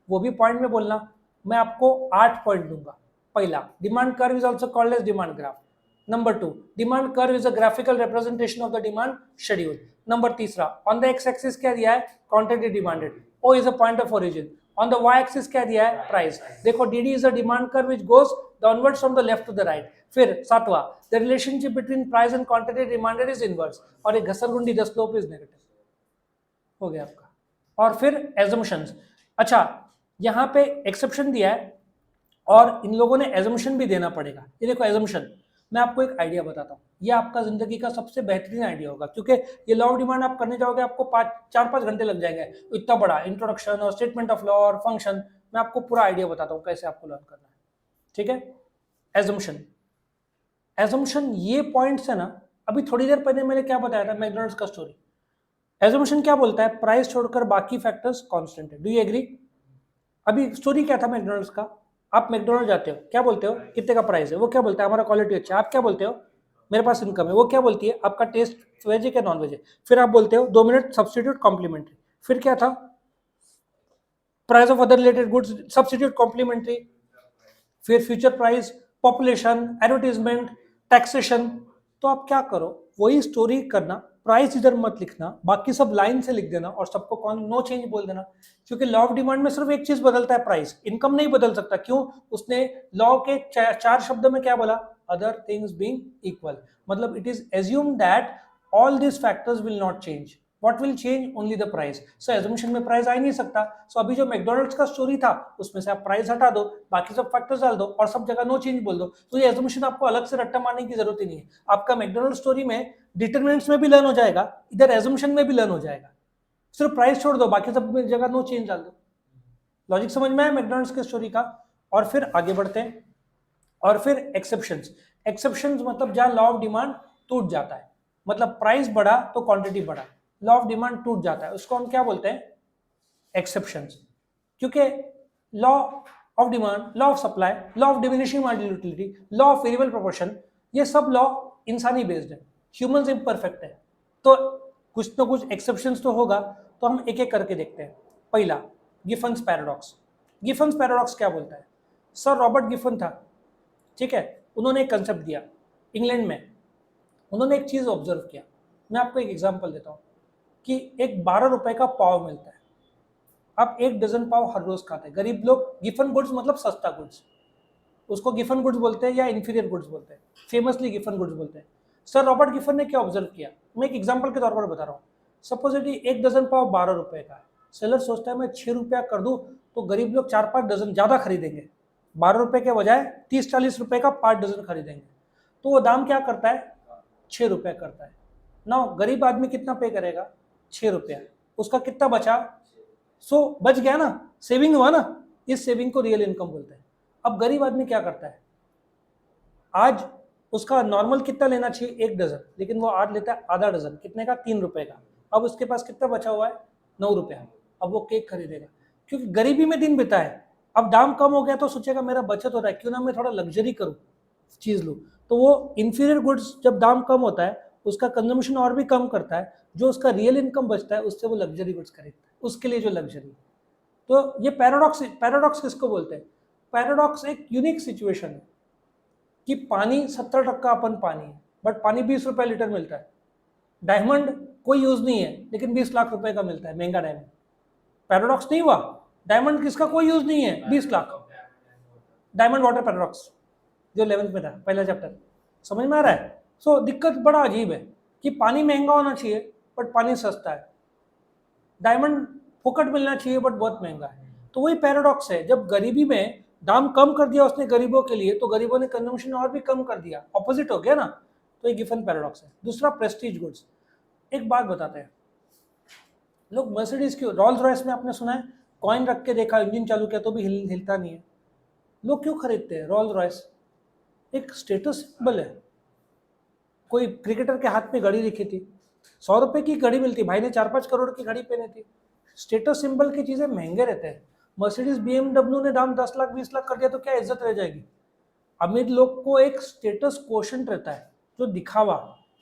Speaker 1: वो भी पॉइंट में बोलना, मैं आपको 8 पॉइंट दूंगा। पहला, demand curve is also called as demand graph. Number 2, demand curve is a graphical representation of the demand schedule. Number 3, on the x-axis क्या दिया है, quantity demanded. O is a point of origin. On the y-axis क्या दिया है, price. देखो DD is a demand curve which goes downwards from the left to the right. फिर 7वां, the relationship between price and quantity demanded is inverse. और एक घसरगुंडी, the slope is negative. हो गया आपका। और फिर assumptions। अच्छा, यहाँ पे exception दिया है और इन लोगों ने assumption भी देना पड़ेगा। ये देखो assumption, मैं आपको एक आइडिया बताता हूँ, ये आपका जिंदगी का सबसे बेहतरीन आइडिया होगा, क्योंकि ये लॉ ऑफ डिमांड आप करने जाओगे आपको 4-5 घंटे लग जाएंगे। इतना बड़ा इंट्रोडक्शन और स्टेटमेंट ऑफ लॉ और फंक्शन, मैं आपको पूरा आइडिया बताता हूँ कैसे आपको लर्न करना है। ठीक है, एजम्पशन, एजम्पशन ये पॉइंट्स है ना, अभी थोड़ी देर पहले मैंने क्या बताया था, मैकडॉनल्ड्स का स्टोरी। एजम्पशन क्या बोलता है, प्राइस छोड़कर बाकी फैक्टर्स कांस्टेंट है। Do you agree? अभी स्टोरी क्या था मैकडॉनल्ड्स का, आप मैकडॉनल्ड जाते हो, क्या बोलते हो, कितने का प्राइस है, वो क्या बोलता है, हमारा क्वालिटी अच्छा है। आप क्या बोलते हो, मेरे पास इनकम है, वो क्या बोलती है, आपका टेस्ट वेज है क्या नॉन वेज है। फिर आप बोलते हो 2 मिनट सब्सटीट्यूट कॉम्प्लीमेंट्री। फिर क्या था, price of other related goods substitute complementary. फिर future price, population, advertisement, taxation. तो आप क्या करो, वही स्टोरी करना, प्राइस इधर मत लिखना, बाकी सब लाइन से लिख देना और सबको नो चेंज बोल देना। क्योंकि लॉ ऑफ डिमांड में सिर्फ एक चीज बदलता है, प्राइस, इनकम नहीं बदल सकता। क्यों, उसने लॉ के 4 शब्दों में क्या बोला, अदर थिंग्स बीइंग इक्वल, मतलब it is assume that all this factors will not change, what will change, only the price. So assumption में प्राइस आ ही नहीं सकता। सो अभी जो मैकडॉनल्ड्स का स्टोरी था उसमें से आप प्राइस हटा दो, बाकी सब फैक्टर्स डाल दो और सब जगह नो चेंज बोल दो। तो ये एजम्पशन आपको अलग से रट्टा मारने की जरूरत ही नहीं है। आपका मैकडॉनल्ड स्टोरी में डिटरमिनेंट्स में भी लर्न हो जाएगा, इधर एजम्पशन में भी लर्न हो जाएगा। सिर्फ प्राइस छोड़ दो, बाकी सब जगह नो चेंज डाल दो। लॉजिक समझ में आया मैकडॉनल्ड्स के स्टोरी का? और फिर आगे बढ़ते हैं। और फिर एक्सेप्शंस। एक्सेप्शंस मतलब जहां लॉ ऑफ डिमांड टूट जाता है, मतलब प्राइस बढ़ा तो क्वांटिटी बढ़ा, लॉ ऑफ डिमांड टूट जाता है, उसको हम क्या बोलते हैं, एक्सेप्शंस। क्योंकि law of demand, law of supply, law of diminishing marginal utility, law of variable proportion, ये सब लॉ इंसानी बेस्ड है, ह्यूमंस इम्परफेक्ट है, तो कुछ ना कुछ एक्सेप्शंस तो होगा। तो हम एक एक करके देखते हैं। पहला, गिफन्स पैराडॉक्स। गिफन्स पैराडॉक्स क्या बोलता है, सर रॉबर्ट गिफन था, ठीक है, उन्होंने एक कंसेप्ट दिया इंग्लैंड में। उन्होंने एक चीज ऑब्जर्व किया, मैं आपको एक एग्जांपल देता हूँ कि एक 12 रुपए का पाव मिलता है, आप 1 डजन पाव हर रोज खाते हैं। गरीब लोग, गिफन गुड्स मतलब सस्ता गुड्स, उसको गिफन गुड्स बोलते हैं या इंफीरियर गुड्स बोलते हैं, फेमसली गिफन गुड्स बोलते हैं। सर रॉबर्ट गिफन ने क्या ऑब्जर्व किया, मैं एक एग्जांपल के तौर पर बता रहा हूँ। सपोजिटली 1 डजन पाव 12 रुपए का है, सेलर सोचता है मैं 6 रुपया कर दूं तो गरीब लोग 4-5 डजन ज्यादा खरीदेंगे, 12 रुपए के बजाय 30-40 रुपए का 5 डजन खरीदेंगे, तो वो दाम क्या करता है, 6 रुपया करता है ना। गरीब आदमी कितना पे करेगा, 6 रुपया, उसका कितना बचा, बच गया ना, सेविंग हुआ ना, इस सेविंग को रियल इनकम बोलते हैं। अब गरीब आदमी क्या करता है, आज उसका नॉर्मल कितना लेना चाहिए, 1 डजन, लेकिन वो आज लेता है आधा डजन, कितने का, 3 रुपए का। अब उसके पास कितना बचा हुआ है, 9 रुपया। अब वो केक खरीदेगा क्योंकि गरीबी में दिन बिता है। अब दाम कम हो गया तो सोचेगा मेरा बचत हो रहा है, क्यों ना मैं थोड़ा लग्जरी करूं, चीज लूं। तो वो इंफीरियर गुड्स जब दाम कम होता है उसका कंजम्पशन और भी कम करता है, जो उसका रियल इनकम बचता है उससे वो लग्जरी गुड्स खरीदता है, उसके लिए जो लग्जरी। तो ये पैराडॉक्स किसको बोलते हैं, पैराडॉक्स एक यूनिक सिचुएशन है कि पानी 70% अपन पानी है, बट पानी 20 रुपए लीटर मिलता है। डायमंड कोई यूज नहीं है लेकिन 20 लाख रुपए का मिलता है, महंगा डायमंड। पैराडॉक्स नहीं हुआ, डायमंड किसका कोई यूज नहीं है, 20 लाख। डायमंड वाटर पैराडॉक्स जो 11th में था, पहला चैप्टर, समझ में आ रहा है। सो दिक्कत बड़ा अजीब है कि पानी महंगा होना चाहिए बट पानी सस्ता है, डायमंड फुकट मिलना चाहिए बट बहुत महंगा है। तो वही पैराडॉक्स है, जब गरीबी में दाम कम कर दिया उसने गरीबों के लिए तो गरीबों ने कंजम्पशन और भी कम कर दिया, ऑपोजिट हो गया ना। तो ये गिफन पैराडॉक्स है। दूसरा प्रेस्टीज गुड्स। एक बात बताते हैं, लोग मर्सिडीज की, रोल्स रॉयस में आपने सुना है कॉइन रख के देखा, इंजन चालू किया तो भी हिलता नहीं है। लोग क्यों खरीदते हैं रोल्स रॉयस, एक स्टेटस सिंबल है। कोई क्रिकेटर के हाथ में घड़ी लिखी थी, 100 रुपए की घड़ी मिलती, भाई ने 4-5 करोड़ की घड़ी पहनी थी। स्टेटस सिंबल की चीजें महंगे रहते हैं। मर्सिडीज BMW ने दाम 10 लाख 20 लाख कर दिया तो क्या इज्जत रह जाएगी। अमीर लोग को एक स्टेटस क्वोशंट रहता है, जो दिखावा।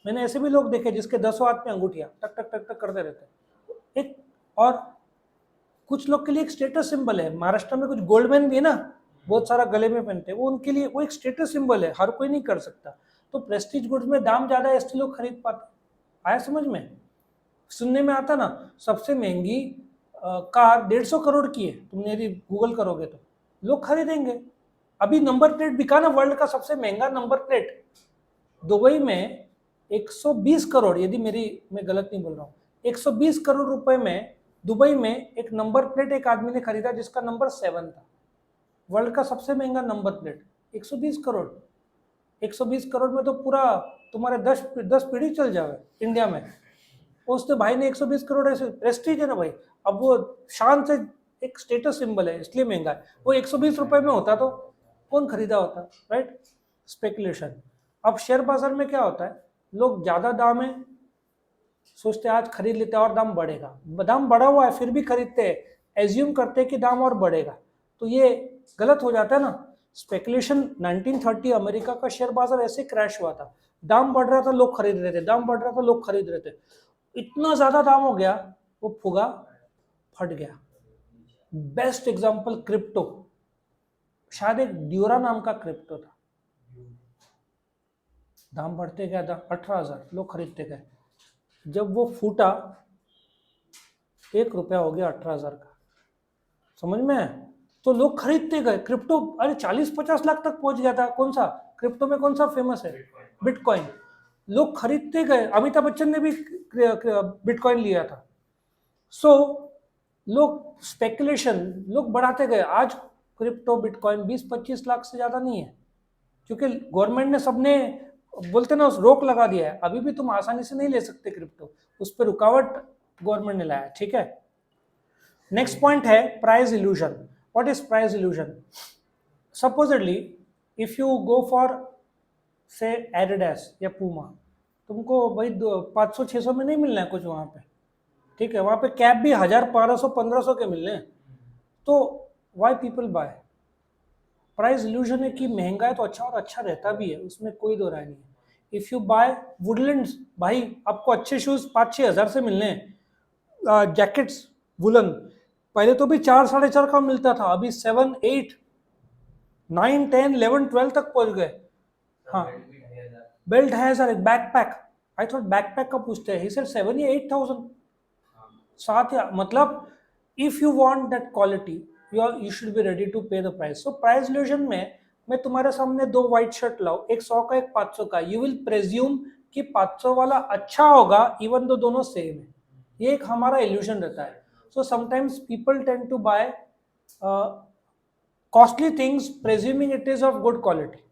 Speaker 1: मैंने ऐसे भी लोग देखे जिसके 10 हाथ में अंगूठियां टक टक टक टक करते रहते हैं एक। और कुछ लोग के लिए एक स्टेटस सिंबल है, महाराष्ट्र में कुछ गोल्डमैन भी है ना, बहुत सारा गले में पहनते हैं, वो उनके लिए वो एक स्टेटस सिंबल है, हर कोई नहीं कर सकता। तो प्रेस्टीज गुड्स में दाम ज्यादा है इसलिए लोग खरीद पाते। आया समझ में, सुनने में आता ना, सबसे महंगी कार 150 करोड़ की है, तुमने यदि गूगल करोगे तो लोग खरीदेंगे। अभी नंबर प्लेट बिका ना, वर्ल्ड का सबसे महंगा नंबर प्लेट दुबई में 120 करोड़, यदि मैं गलत नहीं बोल रहा हूँ, 120 करोड़ रुपए में दुबई में एक नंबर प्लेट एक आदमी ने खरीदा जिसका नंबर 7 था। वर्ल्ड का सबसे महंगा नंबर प्लेट 120 करोड़। 120 करोड़ में तो पूरा तुम्हारे 10 पीढ़ी चल जाए इंडिया में। उसने भाई ने 120 करोड़, ऐसे प्रेस्टीज है ना भाई। अब वो शान से एक स्टेटस सिंबल है इसलिए महंगा है। वो 120 रुपए में होता तो कौन खरीदा होता, राइट। स्पेकुलेशन। अब शेयर बाजार में क्या होता है, लोग ज्यादा दाम है सोचते हैं आज खरीद लेते हैं और दाम बढ़ेगा, दाम बढ़ा हुआ है फिर भी खरीदते हैं, एज्यूम करते हैं कि दाम और बढ़ेगा, तो ये गलत हो जाता है ना। स्पेकुलेशन 1930 अमेरिका का शेयर बाजार ऐसे क्रैश हुआ था, दाम बढ़ रहा था लोग खरीद रहे थे, दाम बढ़ रहा था लोग खरीद रहे थे, इतना ज्यादा दाम हो गया वो फुगा फट गया। बेस्ट एग्जांपल क्रिप्टो, शायद एक ड्यूरा नाम का क्रिप्टो था, दाम बढ़ते गया था, 18,000 लोग खरीदते गए, जब वो फूटा 1 रुपया हो गया 18,000 का, समझ में है। तो लोग खरीदते गए क्रिप्टो, अरे 40-50 लाख तक पहुंच गया था। कौन सा क्रिप्टो में कौन सा फेमस है, बिटकॉइन। लोग खरीदते गए, अमिताभ बच्चन ने भी बिटकॉइन लिया था। सो लोग स्पेकुलेशन, लोग बढ़ाते गए, आज क्रिप्टो बिटकॉइन 20-25 लाख से ज्यादा नहीं है, क्योंकि गवर्नमेंट ने सबने बोलते ना उस रोक लगा दिया है। अभी भी तुम आसानी से नहीं ले सकते क्रिप्टो, उस पर रुकावट गवर्नमेंट ने लाया, ठीक है। नेक्स्ट पॉइंट है price illusion. What is price illusion? Supposedly if you go for से एडिडास या पूमा, तुमको भाई 500-600 में नहीं मिलना है कुछ वहां पे, ठीक है। वहां पे कैप भी 1000, 1200-1500 के मिलने हैं। तो why people buy? Price illusion है कि महंगा है तो अच्छा, और अच्छा रहता भी है, उसमें कोई दो राय नहीं है। इफ यू बाय वुडलैंड्स, भाई आपको अच्छे शूज 5-6 हज़ार से मिलने हैं। जैकेट्स वुलन पहले तो भी 4-4.5 का मिलता था, अभी 7, 8, 9, 10, 11, 12 तक पहुंच गए। हाँ, बेल्ट है सर, एक बैकपैक, आई थॉट बैकपैक का पूछते हैं, ही सेड 7 या 8,000, 7 या, मतलब if you want that quality you should be ready to pay the price. So price illusion में मैं तुम्हारे सामने दो व्हाइट शर्ट लाऊं, एक 100 का एक 500 का, यू विल प्रेज्यूम कि 500 वाला अच्छा होगा इवन दो दोनों सेम है। ये एक हमारा इल्यूजन रहता है। So sometimes people tend to buy costly things presuming it is of good quality.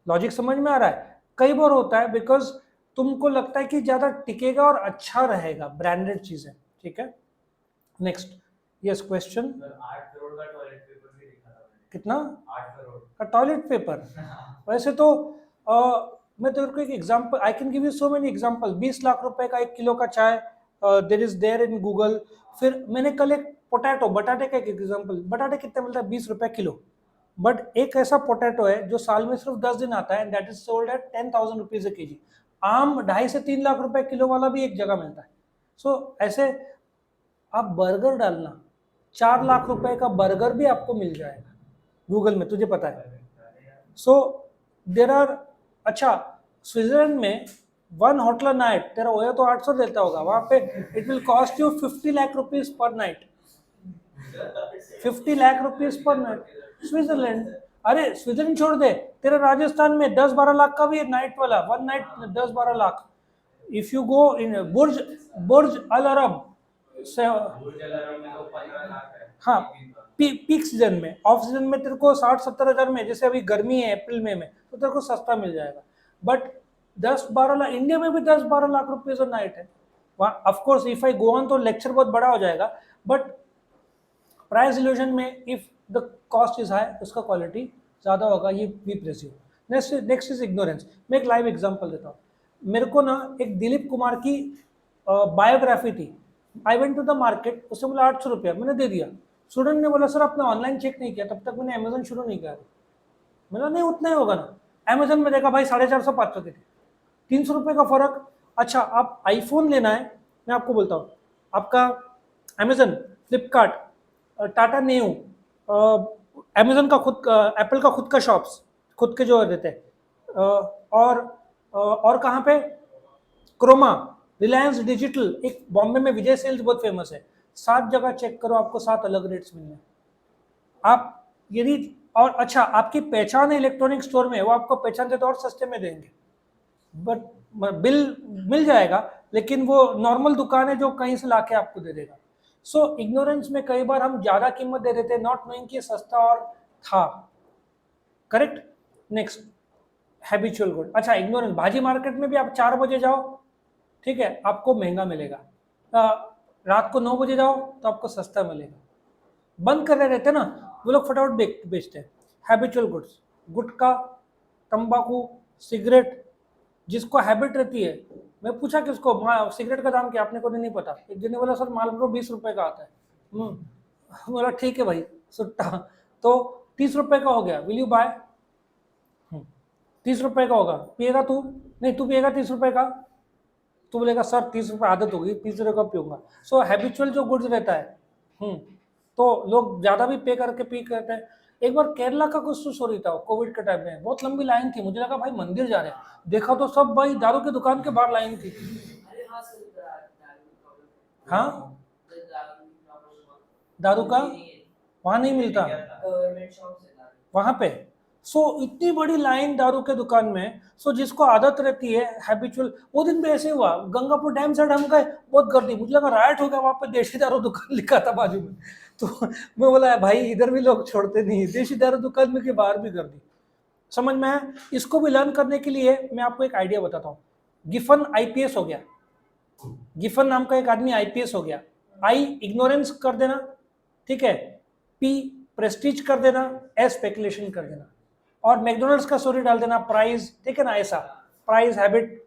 Speaker 1: Logic समझ में आ रहा है? कई बार होता है बिकॉज तुमको लगता है कि ज्यादा टिकेगा और अच्छा रहेगा, ब्रांडेड चीजें, ठीक है। Next, yes question.
Speaker 2: 8 करोड़ का टॉयलेट पेपर भी देखा था मैंने।
Speaker 1: कितना?
Speaker 2: 8 करोड़
Speaker 1: का टॉयलेट पेपर? वैसे तो मैं तेरे को एक example, I can give you so many example. 20 lakh रुपए का 1 किलो का चाय, there is there in Google. फिर मैंने कल एक पोटैटो, बटाटे का एक एग्जांपल, बटाटे कितने मिलता है? 20 रुपए किलो। बट एक ऐसा पोटैटो है जो साल में सिर्फ 10 दिन आता है, and that is sold at 10,000 rupees A KG. आम 2.5 से 3 लाख रुपए किलो वाला भी एक जगह मिलता है। सो ऐसे आप बर्गर डालना, 4 लाख रुपए का बर्गर भी आपको मिल जाएगा गूगल में, तुझे पता है। सो देर आर, अच्छा स्विट्जरलैंड में 1 होटल नाइट तेरा होया तो 800 देता होगा, वहां पे it will cost you 50 lakh rupees per night. 50 lakh rupees per night Switzerland. अरे स्विट्जरलैंड छोड़ दे, तेरा राजस्थान में 10-12 लाख का भी है नाइट वाला, 1 night 10-12 lakh. If you go in Burj Burj Al Arab से, हाँ पीक सीजन में, ऑफ सीजन में तेरे को 60-70 हजार में, जैसे अभी गर्मी है अप्रैल मई में, तो तेरे को सस्ता मिल जाएगा। बट 10-12 लाख, इंडिया में भी 10-12 लाख रुपीज नाइट है वहाँ। Of course if I go on तो लेक्चर बहुत बड़ा हो जाएगा, बट प्राइस इल्यूजन में if the cost is high उसका क्वालिटी ज्यादा होगा, ये we presume. Next is ignorance. मैं एक लाइव एग्जांपल देता हूँ। मेरे को ना एक दिलीप कुमार की बायोग्राफी थी, I went to the market, उससे बोला 800 रुपया, मैंने दे दिया। स्टूडेंट ने बोला सर आपने ऑनलाइन चेक नहीं किया, तब तक मैंने अमेजन शुरू नहीं किया। मैंने नहीं उतना ही होगा ना, अमेजन में देखा भाई 450-500 के थे, 300 रुपये का फर्क। अच्छा आप आईफोन लेना है, मैं आपको बोलता हूँ, आपका अमेजन, फ्लिपकार्ट, टाटा नेऊ, अमेजन का खुद, एप्पल का खुद का शॉप्स, खुद के जो रहते हैं, और कहाँ पे, क्रोमा, रिलायंस डिजिटल, एक बॉम्बे में विजय सेल्स बहुत फेमस है, 7 जगह चेक करो, आपको 7 अलग रेट्स मिलने। आप यदि, और अच्छा आपकी पहचान है इलेक्ट्रॉनिक स्टोर में, वो आपको पहचान देते और सस्ते में देंगे, बट बिल मिल जाएगा, लेकिन वो नॉर्मल दुकान है जो कहीं से लाके आपको दे देगा। सो इग्नोरेंस में कई बार हम ज्यादा कीमत दे देते हैं, नॉट नोइंग कि सस्ता और था। करेक्ट। Next, habitual good. अच्छा इग्नोरेंस, भाजी मार्केट में भी आप 4 बजे जाओ, ठीक है, आपको महंगा मिलेगा, रात को 9 बजे जाओ तो आपको सस्ता मिलेगा। बंद कर रहे रहते ना वो लोग, फटाफट बेचते हैं। हैबिचुअल गुड्स, गुटखा, तंबाकू, सिगरेट, जिसको हैबिट रहती है। मैं पूछा किसको सिगरेट का दाम क्या, आपने को नहीं पता। एक जन ने बोला सर मालब्रो 20 रुपए का आता है। बोला ठीक है भाई सुट्टा, तो 30 रुपए का हो गया, विल यू बाय? 30 रुपए का होगा, पिएगा तू? नहीं, तू पिएगा 30 रुपए का? तो बोलेगा सर 30 रुपये आदत होगी, 30 रुपये का पीऊंगा। सो हैबिचुअल जो गुड्स रहता है, तो लोग ज्यादा भी पे करके पी करते हैं। एक बार केरला का कुछ स्टोरी था कोविड के टाइम में, बहुत लंबी लाइन थी, मुझे लगा भाई मंदिर जा रहे हैं, देखा तो सब भाई दारू की दुकान के बाहर लाइन थी। हाँ दारू का वहां नहीं मिलता वहां पे। सो इतनी बड़ी लाइन दारू के दुकान में। सो जिसको आदत रहती है हैबिचुअल, वो दिन पे ऐसे हुआ, गंगापुर डैम साइड हम गए, बहुत गर्दी, मुझे लगा राइट हो गया, वहां पे देशी दारू दुकान लिखा था बाजू में। तो मैं बोला भाई इधर भी लोग छोड़ते नहीं, देशी दारू दुकान में के बाहर भी गर्दी। समझ में आया? इसको भी लर्न करने के लिए मैं आपको एक आइडिया बताता हूँ। गिफन आईपीएस हो गया, गिफन नाम का एक आदमी आईपीएस हो गया। आई इग्नोरेंस कर देना, ठीक है, पी प्रेस्टीज कर देना, एस स्पेकुलेशन कर देना, और मैकडोनल्ड्स का स्टोरी डाल देना, प्राइस, ठीक है ना, ऐसा प्राइस हैबिट।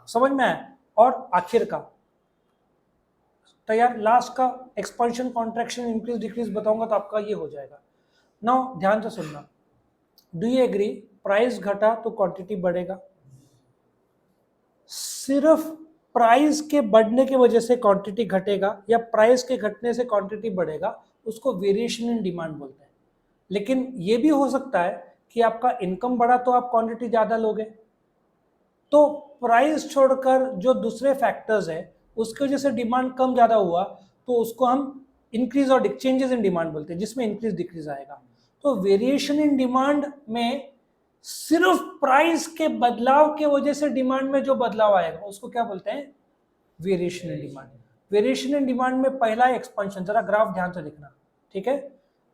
Speaker 1: समझ में आया? और आखिर का तैयार, लास्ट का एक्सपेंशन, कॉन्ट्रैक्शन, इंक्रीज डिक्रीज बताऊंगा तो आपका ये हो जाएगा। नाउ ध्यान से सुनना, डू यू एग्री प्राइस घटा तो क्वांटिटी बढ़ेगा? सिर्फ प्राइस के बढ़ने की वजह से क्वांटिटी घटेगा या प्राइस के घटने से क्वांटिटी बढ़ेगा, उसको वेरिएशन इन डिमांड बोलते हैं। लेकिन ये भी हो सकता है कि आपका इनकम बढ़ा तो आप क्वांटिटी ज्यादा लोगे, तो प्राइस छोड़कर जो दूसरे फैक्टर्स है उसकी वजह से डिमांड कम ज्यादा हुआ तो उसको हम इंक्रीज और चेंजेस इन डिमांड बोलते हैं, जिसमें इंक्रीज डिक्रीज आएगा। तो वेरिएशन इन डिमांड में सिर्फ प्राइस के बदलाव के वजह से डिमांड में जो बदलाव आएगा उसको क्या बोलते हैं, variation in demand. Variation in demand में पहला एक्सपेंशन, जरा ग्राफ ध्यान से देखना, ठीक है।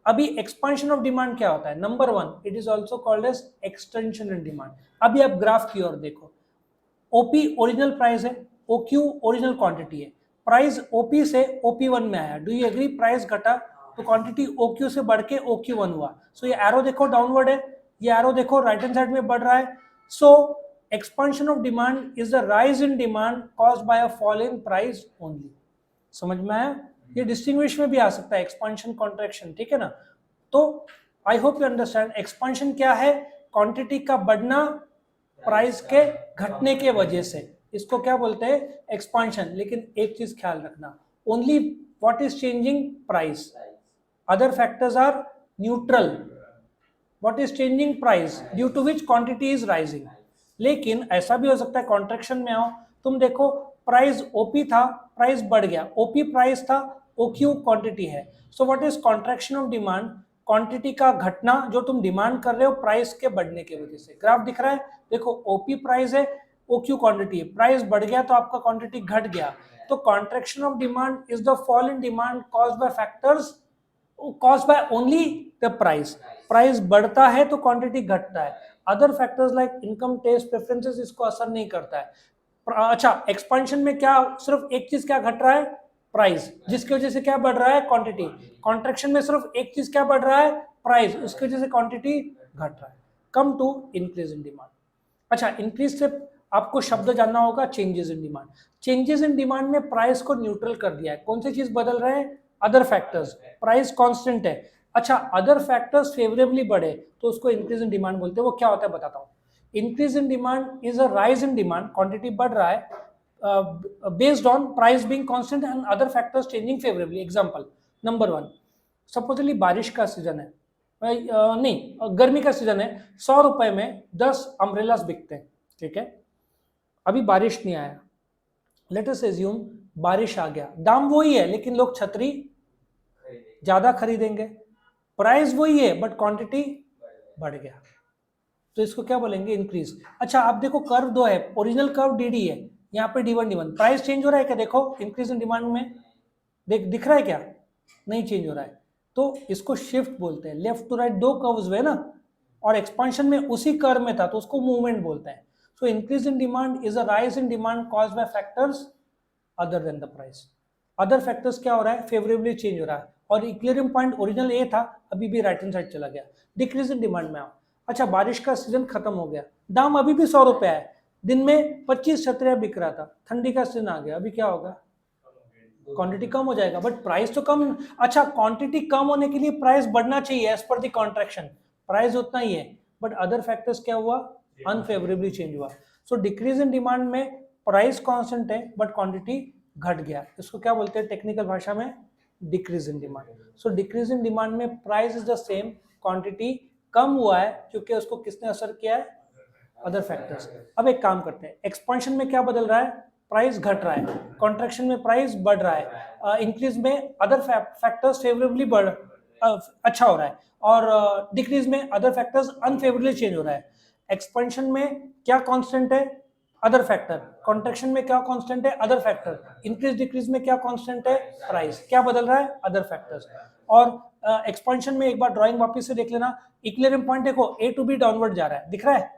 Speaker 1: अभी एक्सपेंशन ऑफ डिमांड क्या होता है, number 1 it is also called as extension in demand. अभी आप ग्राफ की ओर देखो, ओपी ओरिजिनल प्राइस है, ओक्यू ओरिजिनल क्वांटिटी है, प्राइस ओपी से ओपी1 में आया, डू यू एग्री, प्राइस घटा तो क्वांटिटी ओक्यू से बढ़ के ओक्यू1 हुआ। सो ये एरो देखो डाउनवर्ड है, ये एरो देखो राइट हैंड साइड में बढ़ रहा है। So expansion of demand is the rise in demand caused by a fall in price only. समझ में आया, ये डिस्टिंग्विश में भी आ सकता है, एक्सपेंशन कॉन्ट्रैक्शन, ठीक है ना। तो I hope you understand expansion क्या है, क्वांटिटी का बढ़ना प्राइस के घटने के वजह से, इसको क्या बोलते हैं, एक्सपेंशन। लेकिन एक चीज ख्याल रखना, only what is changing, price, other factors are neutral. What is changing, price, due to which quantity is rising. लेकिन ऐसा भी हो सकता है कॉन्ट्रैक्शन में आओ, तुम देखो प्राइस ओपी था, प्राइस बढ़ गया, ओपी प्राइस था, ओक्यू क्वांटिटी है। So what is contraction of demand, quantity का घटना जो तुम डिमांड कर रहे हो प्राइस के बढ़ने की वजह से। ग्राफ दिख रहा है, देखो ओपी प्राइस है, ओक्यू क्वांटिटी है, प्राइस बढ़ गया तो आपका क्वांटिटी घट गया। तो contraction of demand is the fall in demand caused by factors, caused by only the price. Price बढ़ता है तो क्वांटिटी घटता है, other factors like income, taste, preferences इसको असर नहीं करता है। अच्छा, एक्सपेंशन में क्या, सिर्फ एक चीज क्या घट रहा है, प्राइस, जिसकी वजह से क्या बढ़ रहा है, क्वांटिटी। कॉन्ट्रैक्शन में सिर्फ एक चीज क्या बढ़ रहा है, प्राइस, उसकी वजह से क्वांटिटी घट रहा है। Come to increase in demand. अच्छा, इंक्रीज से आपको शब्द जानना होगा, changes in demand. Changes in demand में प्राइस को न्यूट्रल कर दिया है, कौन सी चीज बदल रहे हैं, अदर फैक्टर्स, प्राइस कांस्टेंट है। अच्छा, अदर फैक्टर्स फेवरेबली बढ़े तो उसको इंक्रीज इन डिमांड बोलते हैं। वो क्या होता है बताता हूँ। Increase in demand is a rise in demand, quantity बढ़ रहा है based on price being constant and other factors changing favourably. Example number 1, supposedly बारिश का सीजन है, नहीं गर्मी का सीजन है, 100 रुपए में 10 अम्ब्रेलास बिकते हैं, ठीक है। अभी बारिश नहीं आया, लेट अस एज्यूम बारिश आ गया, दाम वही है लेकिन लोग छतरी ज्यादा खरीदेंगे, प्राइस वही है बट क्वांटिटी बढ़ गया, तो इसको क्या बोलेंगे, इंक्रीज। अच्छा, आप देखो कर्व दो है, ओरिजिनल कर्व डी है, यहाँ पे D1 D1, प्राइस चेंज हो रहा है क्या, देखो इंक्रीज इन डिमांड में दिख रहा है क्या, नहीं चेंज हो रहा है। तो इसको शिफ्ट बोलते हैं, लेफ्ट टू राइट दो कर्व्स हुए ना, और एक्सपेंशन में उसी कर्व में था तो उसको मूवमेंट बोलते हैं। So increase in demand is a rise in demand caused by factors other than the price. Other factors क्या हो रहा है, फेवरेबली चेंज हो रहा है, और इक्विलिब्रियम पॉइंट ओरिजिनल ए था, अभी भी राइट हैंड साइड चला गया, डिक्रीज इन डिमांड में आओ। अच्छा, बारिश का सीजन खत्म हो गया, दाम अभी भी 100 रुपए है, दिन में 25 छतरियां बिक रहा था, ठंडी का सीजन आ गया, अभी क्या होगा, क्वांटिटी कम हो जाएगा बट प्राइस तो कम। अच्छा, क्वांटिटी कम होने के लिए प्राइस बढ़ना चाहिए as per the contraction, price उतना ही है बट अदर फैक्टर्स क्या हुआ, अनफेवरेबली चेंज हुआ। सो डिक्रीज इन डिमांड में प्राइस कांस्टेंट है बट क्वांटिटी घट गया, इसको क्या बोलते हैं टेक्निकल भाषा में, decrease in demand. So decrease in demand में price is the same, quantity कम हुआ है क्योंकि उसको किसने असर किया है, अदर फैक्टर्स। अब एक काम करते हैं, एक्सपेंशन में क्या बदल रहा है, प्राइस घट रहा है, कॉन्ट्रैक्शन में प्राइस बढ़ रहा है, इंक्रीज में अदर फैक्टर्स फेवरेबली अच्छा हो रहा है, और डिक्रीज में अदर फैक्टर्स अनफेवरेबली चेंज हो रहा है। एक्सपेंशन में क्या कांस्टेंट है, अदर फैक्टर, कॉन्ट्रैक्शन में क्या कांस्टेंट है, अदर फैक्टर, इंक्रीज डिक्रीज में क्या कांस्टेंट है, प्राइस, क्या बदल रहा है, अदर फैक्टर्स। और एक्सपेंशन में एक बार ड्राइंग वापस से देख लेना, इक्विलिब्रियम पॉइंट देखो ए टू बी डाउनवर्ड जा रहा है, दिख रहा है,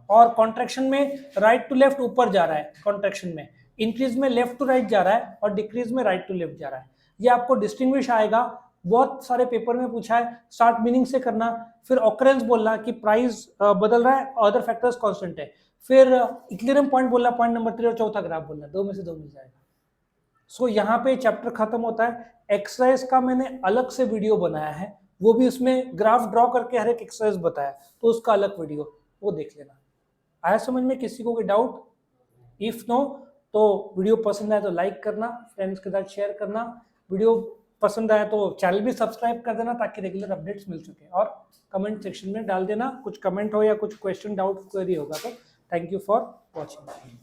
Speaker 1: और कॉन्ट्रैक्शन में राइट टू लेफ्ट ऊपर जा रहा है, कॉन्ट्रैक्शन में इंक्रीज में लेफ्ट टू राइट जा रहा है, और डिक्रीज में राइट टू लेफ्ट जा रहा है। ये आपको डिस्टिंग्विश आएगा, बहुत सारे पेपर में पूछा है, स्टार्ट मीनिंग से करना, फिर ऑकरेंस बोलना कि प्राइस बदल रहा है, अदर फैक्टर्स कांस्टेंट है, फिर इक्विलिब्रियम पॉइंट बोलना, पॉइंट नंबर 3, और चौथा ग्राफ बोलना, दो में से दो मिल जाएगा। सो यहाँ पे चैप्टर खत्म होता है। एक्सरसाइज का मैंने अलग से वीडियो बनाया है, वो भी उसमें ग्राफ ड्रॉ करके हर एक एक्सरसाइज बताया, तो उसका अलग वीडियो वो देख लेना। आया समझ में, किसी को कोई डाउट, इफ नो तो वीडियो पसंद आए तो लाइक करना, फ्रेंड्स के साथ शेयर करना, वीडियो पसंद आया तो चैनल भी सब्सक्राइब कर देना ताकि रेगुलर अपडेट्स मिल सके, और कमेंट सेक्शन में डाल देना कुछ कमेंट हो या कुछ क्वेश्चन डाउट क्वेरी होगा तो। Thank you for watching.